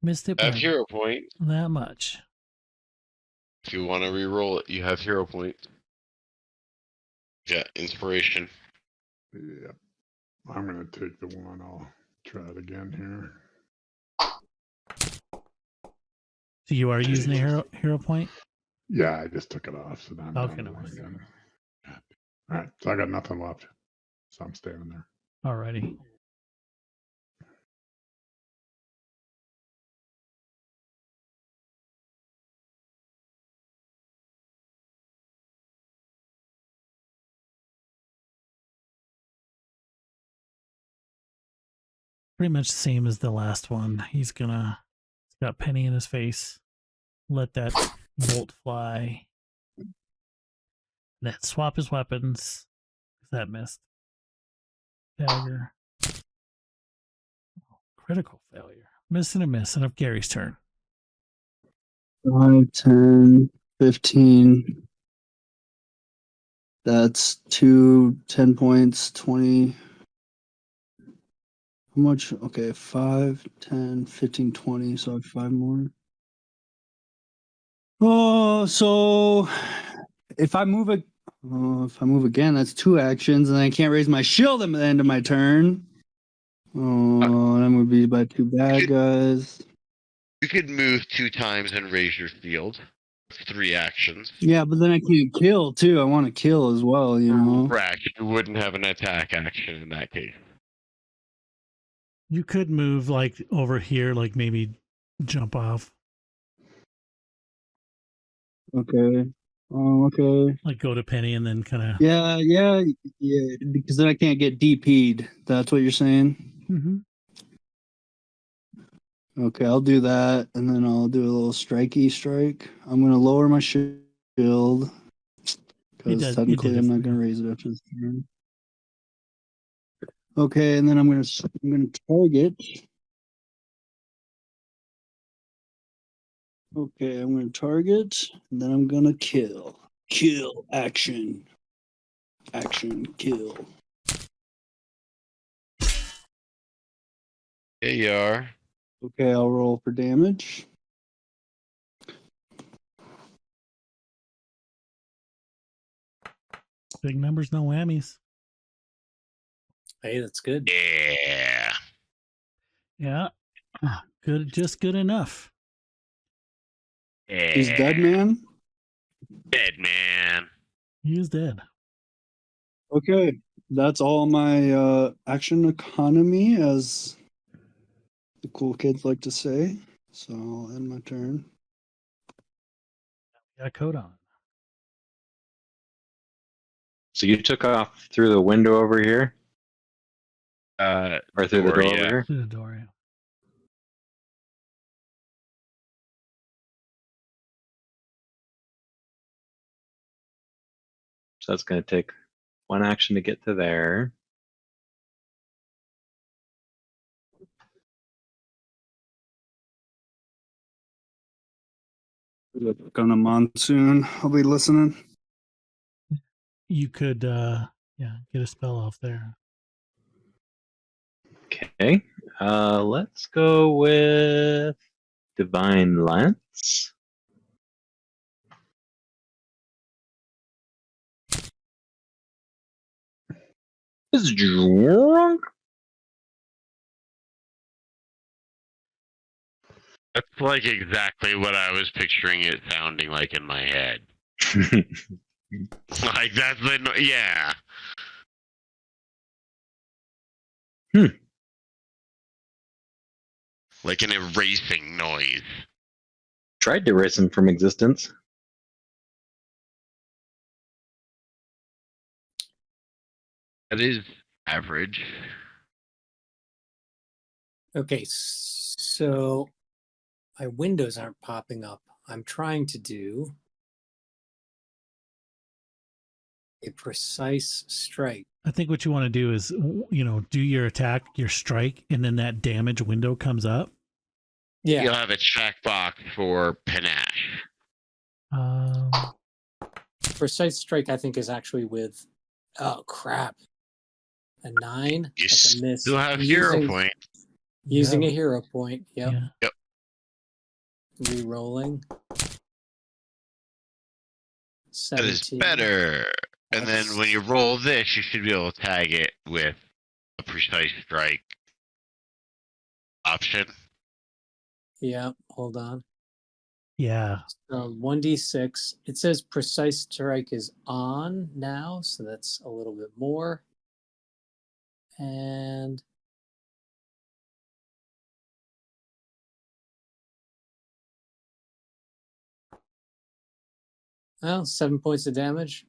Missed it I have by hero point. that much. If you want to re-roll it, you have hero point. Yeah, inspiration. Yep. I'm going to take the one. I'll try it again here. So you are using a hero point? Yeah, I just took it off, so now I'm Okay, down no to one worries. again. All right, so I got nothing left, so I'm staying there. Alrighty. Pretty much the same as the last one. He's got Penny in his face. Let that bolt fly. Then swap his weapons. That missed. Dagger. Critical failure. Miss and a miss, and up Gary's turn. 5, 10, 15. That's 2, 10 points, 20. How much? Okay, 5, 10, 15, 20. So I have 5 more. Oh, so if I move again, that's 2 actions, and I can't raise my shield at the end of my turn. Oh, that would be by 2 bad guys. You could move 2 times and raise your shield. 3 actions. Yeah, but then I can't kill too. I want to kill as well, you know. Correct. You wouldn't have an attack action in that case. You could move like over here, like maybe jump off. Okay. Okay. Like go to Penny and then kind of. Yeah. Because then I can't get DP'd. That's what you're saying? Mm-hmm. Okay, I'll do that, and then I'll do a little strikey strike. I'm gonna lower my shield because technically I'm not gonna raise it after this turn. Okay, and then I'm gonna target. Okay, I'm gonna target, and then I'm gonna kill. Kill action. Action kill. There you are. Okay, I'll roll for damage. Big numbers, no whammies. Hey, that's good. Yeah. Yeah. Good, just good enough. Yeah. He's dead, man. Dead man. He is dead. Okay, that's all my action economy, as the cool kids like to say. So I'll end my turn. Got a coat on. So you took off through the window over here, or through the door over yeah. here. Through the door. Yeah. So that's going to take one action to get to there. Gonna monsoon. I'll be listening. You could, get a spell off there. Okay. Let's go with Divine Lance. Is drunk. That's like exactly what I was picturing it sounding like in my head. Like that's the yeah. Like an erasing noise. Tried to erase him from existence. That is average. Okay, so my windows aren't popping up. I'm trying to do a precise strike. I think what you want to do is, do your attack, your strike, and then that damage window comes up. Yeah. You'll have a checkbox for panache. Precise strike, I think, is actually with, oh crap, a 9. You That's a miss. still have hero point. Using a hero point. Yep. Yeah. Yep. Re-rolling. That is 17. better. And then when you roll this, you should be able to tag it with a precise strike option. Yeah, hold on. Yeah. So 1d6. It says precise strike is on now, so that's a little bit more. And well, 7 points of damage.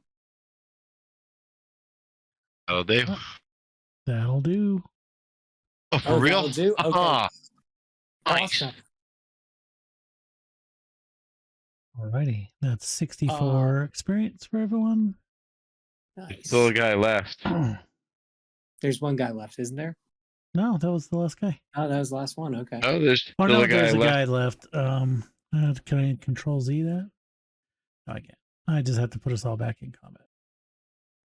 Oh, they. That'll do. Oh, for Oh, real? that'll do? Okay. Ah, nice. Awesome. Alrighty. That's 64 experience for everyone. Nice. Still a guy left. There's one guy left, isn't there? No, that was the last guy. Oh, that was the last one. Okay. Oh, there's still Oh no, a guy there's a left. guy left. Can I Control Z that? No, I can't. I just have to put us all back in combat.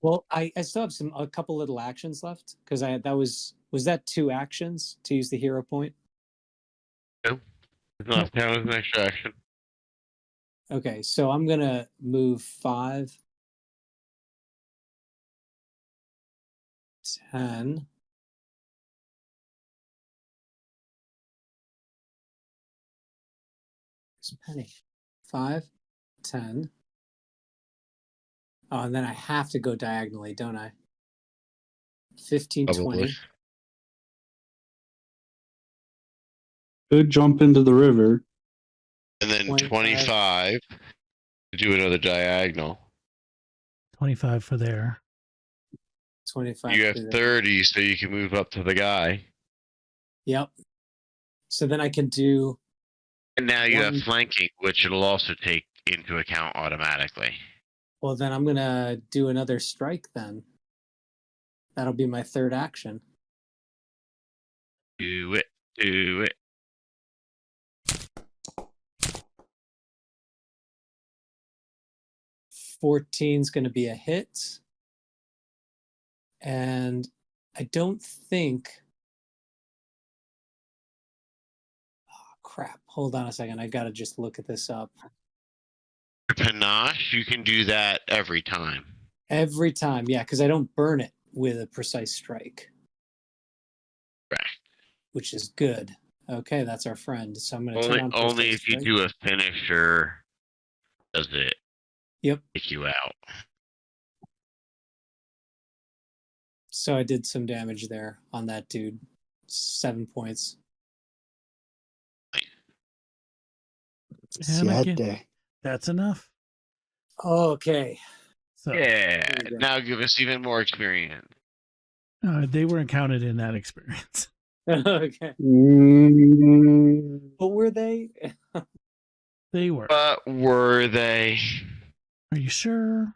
Well, I still have a couple little actions left because was that 2 actions to use the hero point? No, it's not down as an extra action. Okay, so I'm gonna move 5, 10. Where's Penny? 5, 10. Oh, and then I have to go diagonally, don't I? 15, Probably. 20. Could jump into the river. And then 25. 25 to do another diagonal. 25 for there. 25. You have to the- 30, so you can move up to the guy. Yep. So then I can do. And now you have One- flanking, which it'll also take into account automatically. Well, then I'm gonna do another strike. Then that'll be my 3rd action. Do it. Do it. 14's going to be a hit. And I don't think. Oh, crap. Hold on a second. I got to just look at this up. Panache, you can do that every time. Every time. Yeah, because I don't burn it with a precise strike. Correct. which is good. Okay, that's our friend. So I'm going to turn on first Only aid if you strike. do a finisher does it Yep. kick you out. So I did some damage there on that dude. 7 points. And again, Siete. that's enough. Okay. So Yeah. There we go. Now give us even more experience. they weren't counted in that experience. Okay. Mm, But were they? They were. But were they? Are you sure?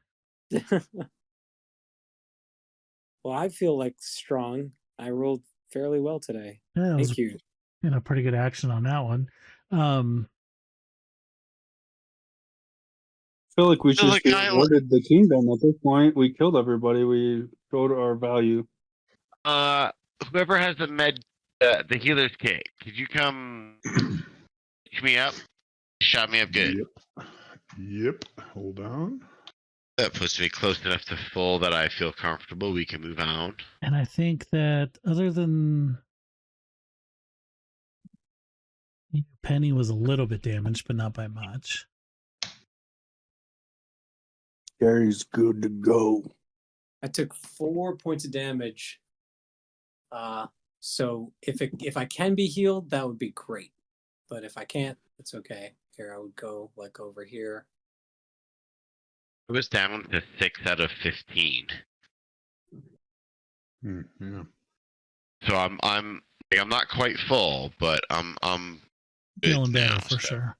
Well, I feel like strong. I rolled fairly well today. Yeah, that was Thank you. pretty good action on that one. I feel like we So should the be guy- awarded the kingdom at this point. We killed everybody. We showed our value. Whoever has the healer's kit, could you come pick me up? Shot me up good. Yep. Hold on. That puts me close enough to full that I feel comfortable. We can move on. And I think that other than Penny was a little bit damaged, but not by much. Gary's good to go. I took 4 points of damage. So if I can be healed, that would be great. But if I can't, it's okay. Here, I would go like over here. It was down to 6 out of 15. Yeah. So I'm not quite full, but I'm good Feeling better now, for sure.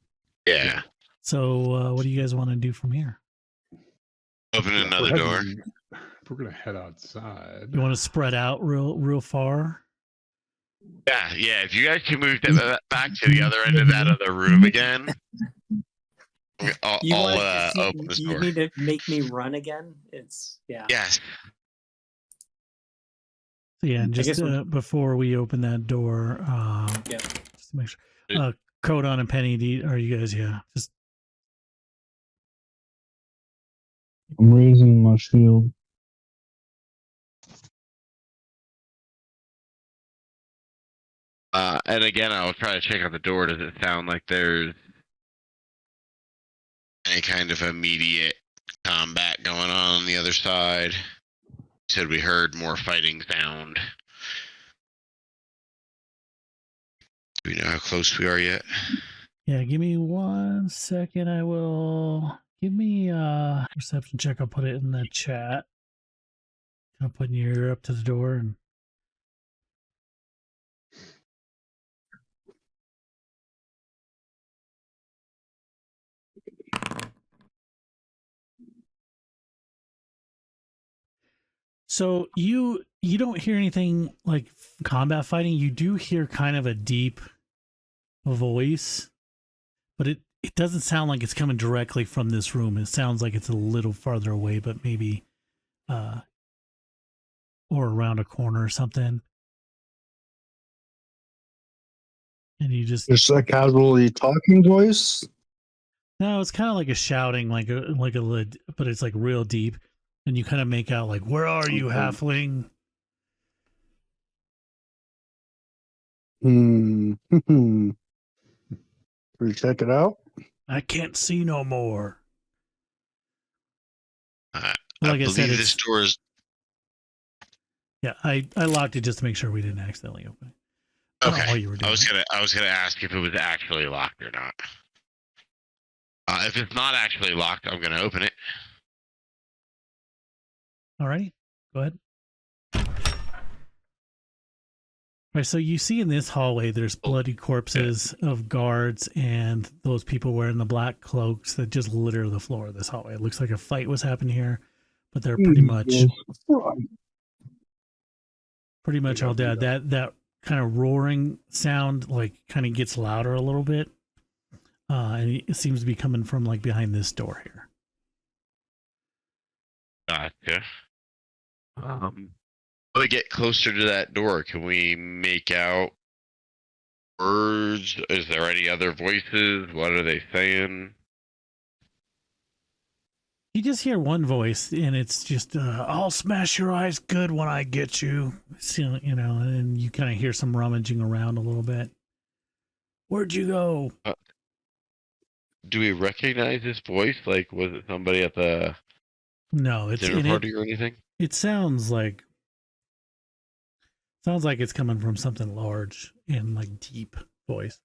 Yeah. So what do you guys want to do from here? Open Yeah, another we're door. heading- We're gonna head outside. You want to spread out real far? Yeah. If you guys can move back to the other end of that other room again, I'll open this you door. need to make me run again? It's Yes. So yeah, and guess just we're- before we open that door, just to make sure. Codon and Penny, are you guys? Yeah, just I'm raising my shield. And again, I'll try to check out the door. Does it sound like there's any kind of immediate combat going on the other side? You said we heard more fighting sound. Do we know how close we are yet? yeah. Give me 1 second. I will give me a perception check. I'll put it in the chat. I'm putting your ear up to the door and. So you don't hear anything like combat fighting. You do hear kind of a deep voice, but it doesn't sound like it's coming directly from this room. It sounds like it's a little farther away, but maybe or around a corner or something. And you just A casually talking voice. no, it's kind of like a shouting, like a lid, but it's like real deep, and you kind of make out like, "Where are you, halfling?" Can we check it out? I can't see no more. I Like I said, believe this door is Yeah, I locked it just to make sure we didn't accidentally open it. I don't know okay. what you were doing. I was gonna ask if it was actually locked or not. If it's not actually locked, I'm gonna open it. Alrighty, go ahead. Right, so you see in this hallway, there's bloody corpses of guards and those people wearing the black cloaks that just litter the floor of this hallway. It looks like a fight was happening here, but they're pretty much all dead. That kind of roaring sound like kind of gets louder a little bit, and it seems to be coming from like behind this door here. Gotcha. When we get closer to that door, can we make out words? Is there any other voices? What are they saying? You just hear one voice, and it's just, "I'll smash your eyes good when I get you." So, you know, and you kind of hear some rummaging around a little bit. Where'd you go? Do we recognize this voice? Like, was it somebody at the No, it's dinner in party it. or anything? It sounds like it's coming from something large and like deep voice.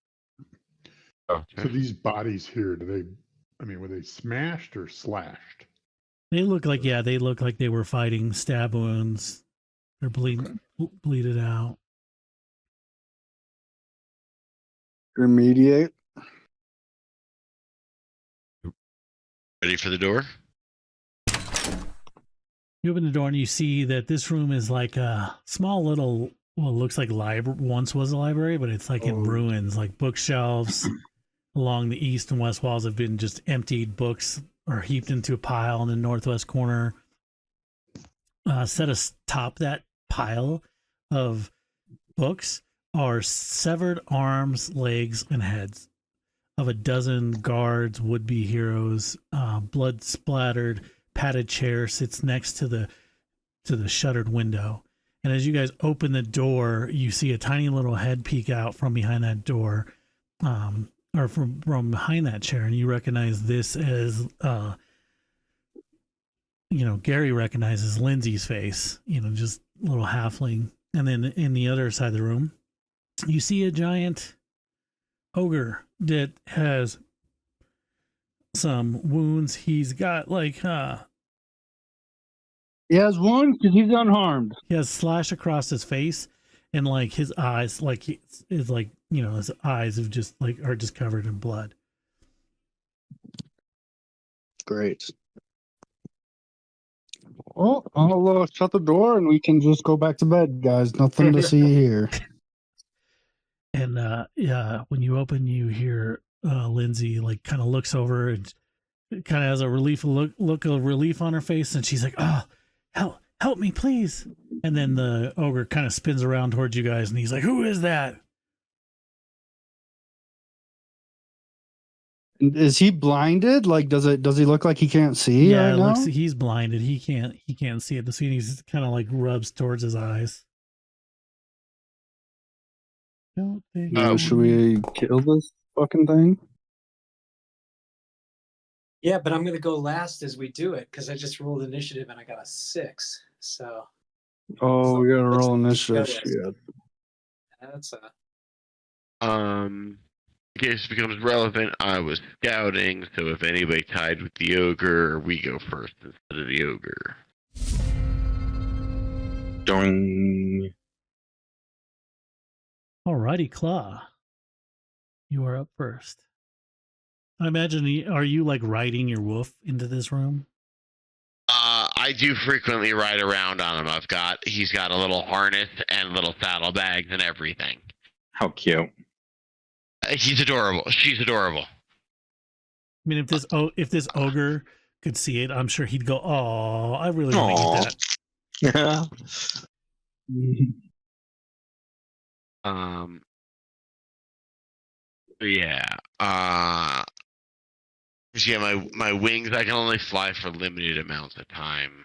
Oh, So these bodies here, were they smashed or slashed? They look like they look like they were fighting stab wounds. They're bleeded out. Remediate. ready for the door? You open the door and you see that this room is like a small little, well, it looks like once was a library, but it's like in ruins. Like bookshelves along the east and west walls have been just emptied. Books are heaped into a pile in the northwest corner. Set atop that pile of books are severed arms, legs, and heads of a dozen guards, would-be heroes. Blood splattered padded chair sits next to the shuttered window. And as you guys open the door, you see a tiny little head peek out from behind that door, or from behind that chair, and you recognize this as Gary recognizes Lindsay's face, just a little halfling. And then in the other side of the room, you see a giant ogre that has some wounds. He's got like He has one because he's unharmed. he has slash across his face, and like his eyes, like his eyes have just are just covered in blood. Great. Well, I'll shut the door and we can just go back to bed, guys. Nothing to see here. And when you open, you hear Lindsay kind of looks over and kind of has a look of relief on her face, and she's like, "Oh, help me, please." And then the ogre kind of spins around towards you guys, and he's like, "Who is that?" Is he blinded? Like, does he look like he can't see? Yeah, right it looks now? he's blinded. He can't see at the scene. He's kind of rubs towards his eyes. Don't think Should we kill this fucking thing? Yeah, but I'm going to go last as we do it because I just rolled initiative and I got a 6. So. Oh, we gotta roll Let's initiative. go. Shit. That's a. In case it becomes relevant, I was scouting, so if anybody tied with the ogre, we go first instead of the ogre. Doing. Alrighty, Claw. You are up first. I imagine, are you riding your wolf into this room? I do frequently ride around on him. He's got a little harness and little saddlebags and everything. How cute. He's adorable. She's adorable. I mean, if this ogre could see it, I'm sure he'd go, "Oh, I really want to eat that." Yeah. My wings, I can only fly for limited amounts of time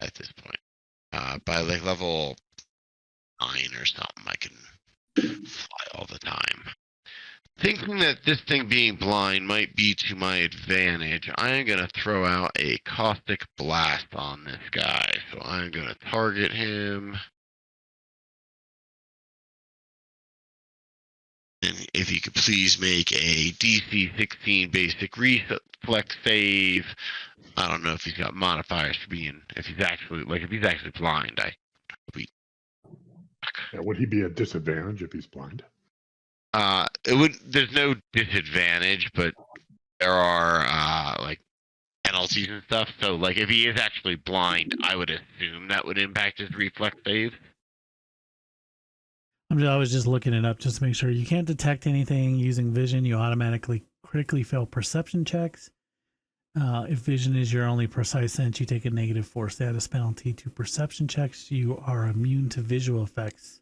at this point. By level 9 or something, I can fly all the time. Thinking that this thing being blind might be to my advantage, I am going to throw out a caustic blast on this guy. So I'm going to target him. And if you could please make a DC 16 basic reflex save. I don't know if he's got modifiers for being, if he's actually blind. Would he be at disadvantage if he's blind? There's no disadvantage, but there are penalties and stuff. So if he is actually blind, I would assume that would impact his reflex save. I was just looking it up just to make sure. You can't detect anything using vision. You automatically critically fail perception checks. If vision is your only precise sense, you take a -4 status penalty to perception checks. You are immune to visual effects.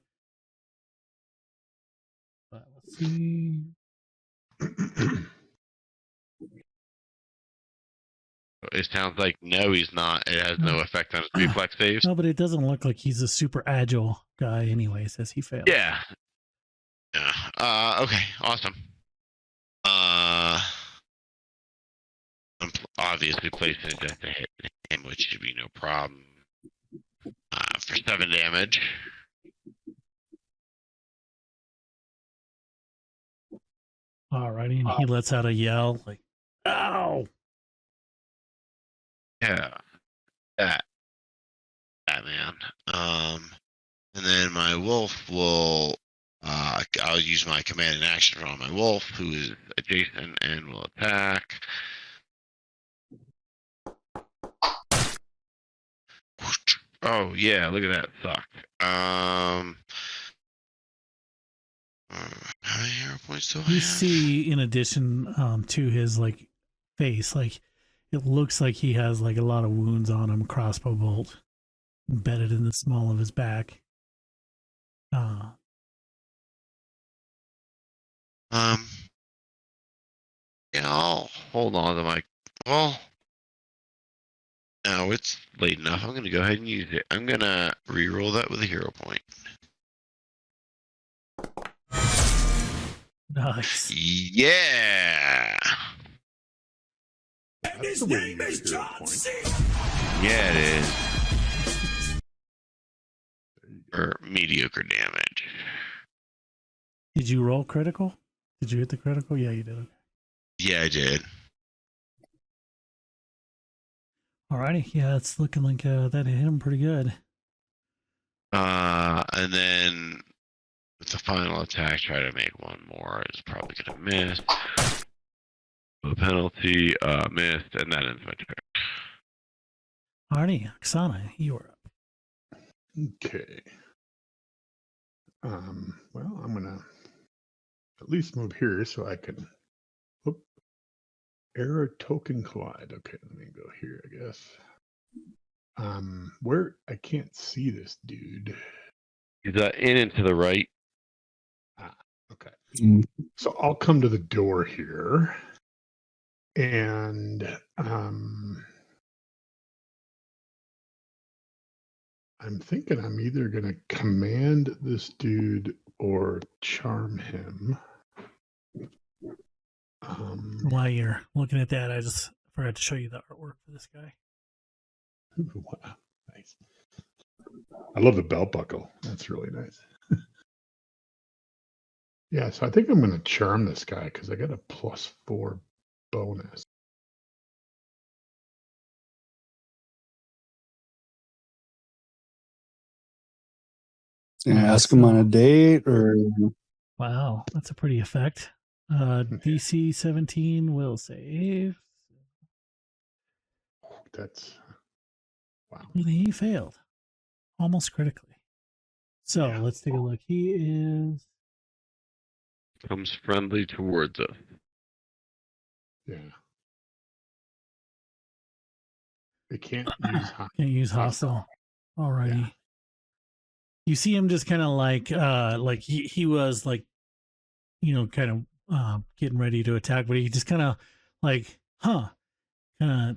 Let's see. It sounds like no, he's not. It has no effect on his reflex saves. No, but it doesn't look like he's a super agile guy anyway, says he failed. Yeah. Yeah. Okay. Awesome. I'm obviously placing it at the hit him, which should be no problem. For 7 damage. Alrighty, and he lets out a yell like, "Ow!" Yeah. That man. And then my wolf will. I'll use my command and action on my wolf, who is adjacent and will attack. Oh yeah, look at that suck. How many hero points do I You have? see, in addition to his like face, like it looks like he has like a lot of wounds on him, crossbow bolt embedded in the small of his back. Yeah, I'll hold on to my. Well, now it's late enough. I'm gonna go ahead and use it. I'm gonna re-roll that with a hero point. Nice. Yeah. And his name is John C. Yeah, it is. Or mediocre damage. Did you roll critical? Did you hit the critical? Yeah, you did. Okay. Yeah, I did. Alrighty, yeah, it's looking like that hit him pretty good. And then with the final attack, try to make one more. It's probably gonna miss. The penalty, missed, and that ends my turn. Alrighty, Oksana, you are up. Okay. Well, I'm gonna at least move here so I can. Error token collide. Okay, let me go here, I guess. Where I can't see this dude. He's in and to the right. Okay. So I'll come to the door here. And I'm thinking I'm either gonna command this dude or charm him. While you're looking at that, I just forgot to show you the artwork for this guy. Wow, nice. I love the belt buckle. That's really nice. Yeah, so I think I'm going to charm this guy because I got a +4 bonus. Ask him on a date or. Wow, that's a pretty effect. DC 17 will save. That's wow. He failed almost critically. So Yeah. let's take a look. He is. Comes friendly towards us. Yeah. They can't use Can't use hostile. Alrighty. Yeah. You see him just kind of like he was like, you know, kind of getting ready to attack, but he just kind of like, kind of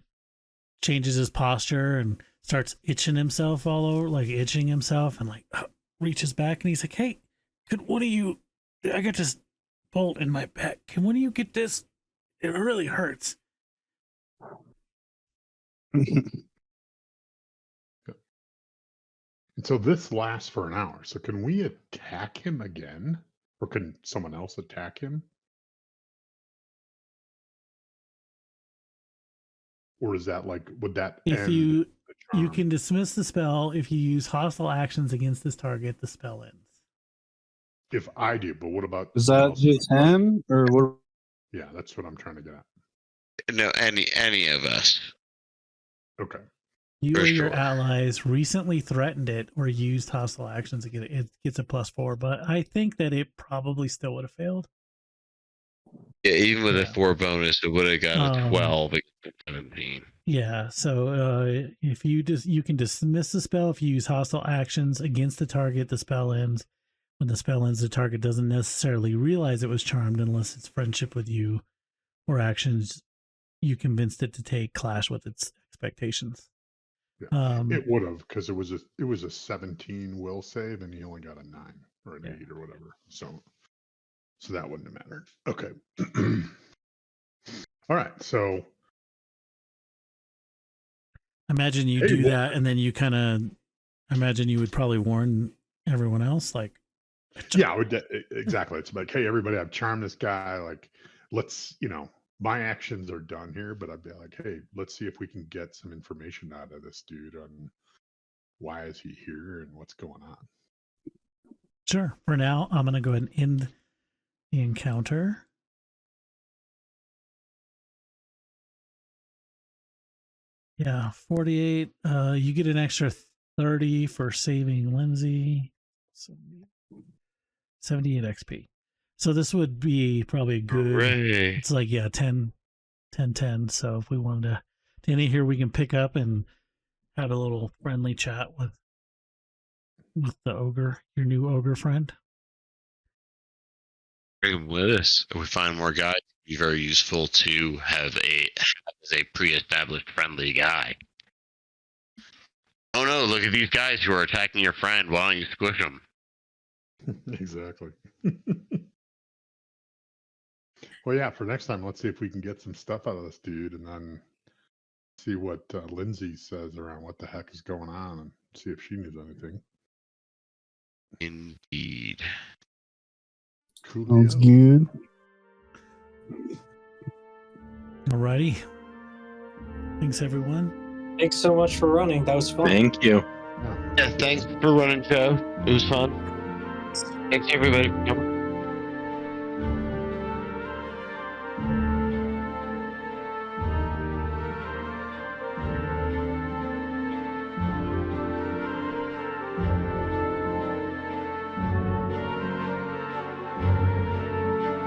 changes his posture and starts itching himself all over, like itching himself, and like reaches back and he's like, "Hey, could one of you? I got this bolt in my back. Can one of you get this? It really hurts." And so this lasts for an hour. So can we attack him again? Or can someone else attack him? Or is that like, would that If end you the you charm? can dismiss the spell if you use hostile actions against this target, the spell ends. If I do, but what about Is that just him or what? Yeah, that's what I'm trying to get at. No, any of us. Okay. You For or your sure. allies recently threatened it or used hostile actions against it. It gets a +4, but I think that it probably still would have failed. Yeah, even with Yeah. a 4 bonus, it would have got a 12 against 17. Yeah, so if you can dismiss the spell if you use hostile actions against the target, the spell ends. When the spell ends, the target doesn't necessarily realize it was charmed unless it's friendship with you or actions you convinced it to take clash with its expectations. Yeah. It would have, because it was a 17 will save, and he only got a 9 or an 8 or whatever. So that wouldn't have mattered. Okay. All right. So imagine you do that, and then you kind of imagine you would probably warn everyone else, like, yeah, exactly. It's like, hey, everybody, I've charmed this guy. Like, let's, my actions are done here, but I'd be like, hey, let's see if we can get some information out of this dude on why is he here and what's going on. Sure. For now, I'm going to go ahead and end the encounter. Yeah, 48. You get an extra 30 for saving Lindsay. 78 XP. So this would be probably good. Hooray. It's like, 10. So if we wanted to any here, we can pick up and have a little friendly chat with the ogre, your new ogre friend. Bring him with us. If we find more guys, it'd be very useful to have a pre-established friendly guy. Oh no, look at these guys who are attacking your friend. Why don't you squish them? Exactly. Well, yeah, for next time, let's see if we can get some stuff out of this dude, and then see what Lindsay says around what the heck is going on, and see if she needs anything. Indeed. Cool. Sounds good. Alrighty. Thanks, everyone. Thanks so much for running. That was fun. Thank you. Yeah, thanks for running, Joe. It was fun. Thanks, everybody.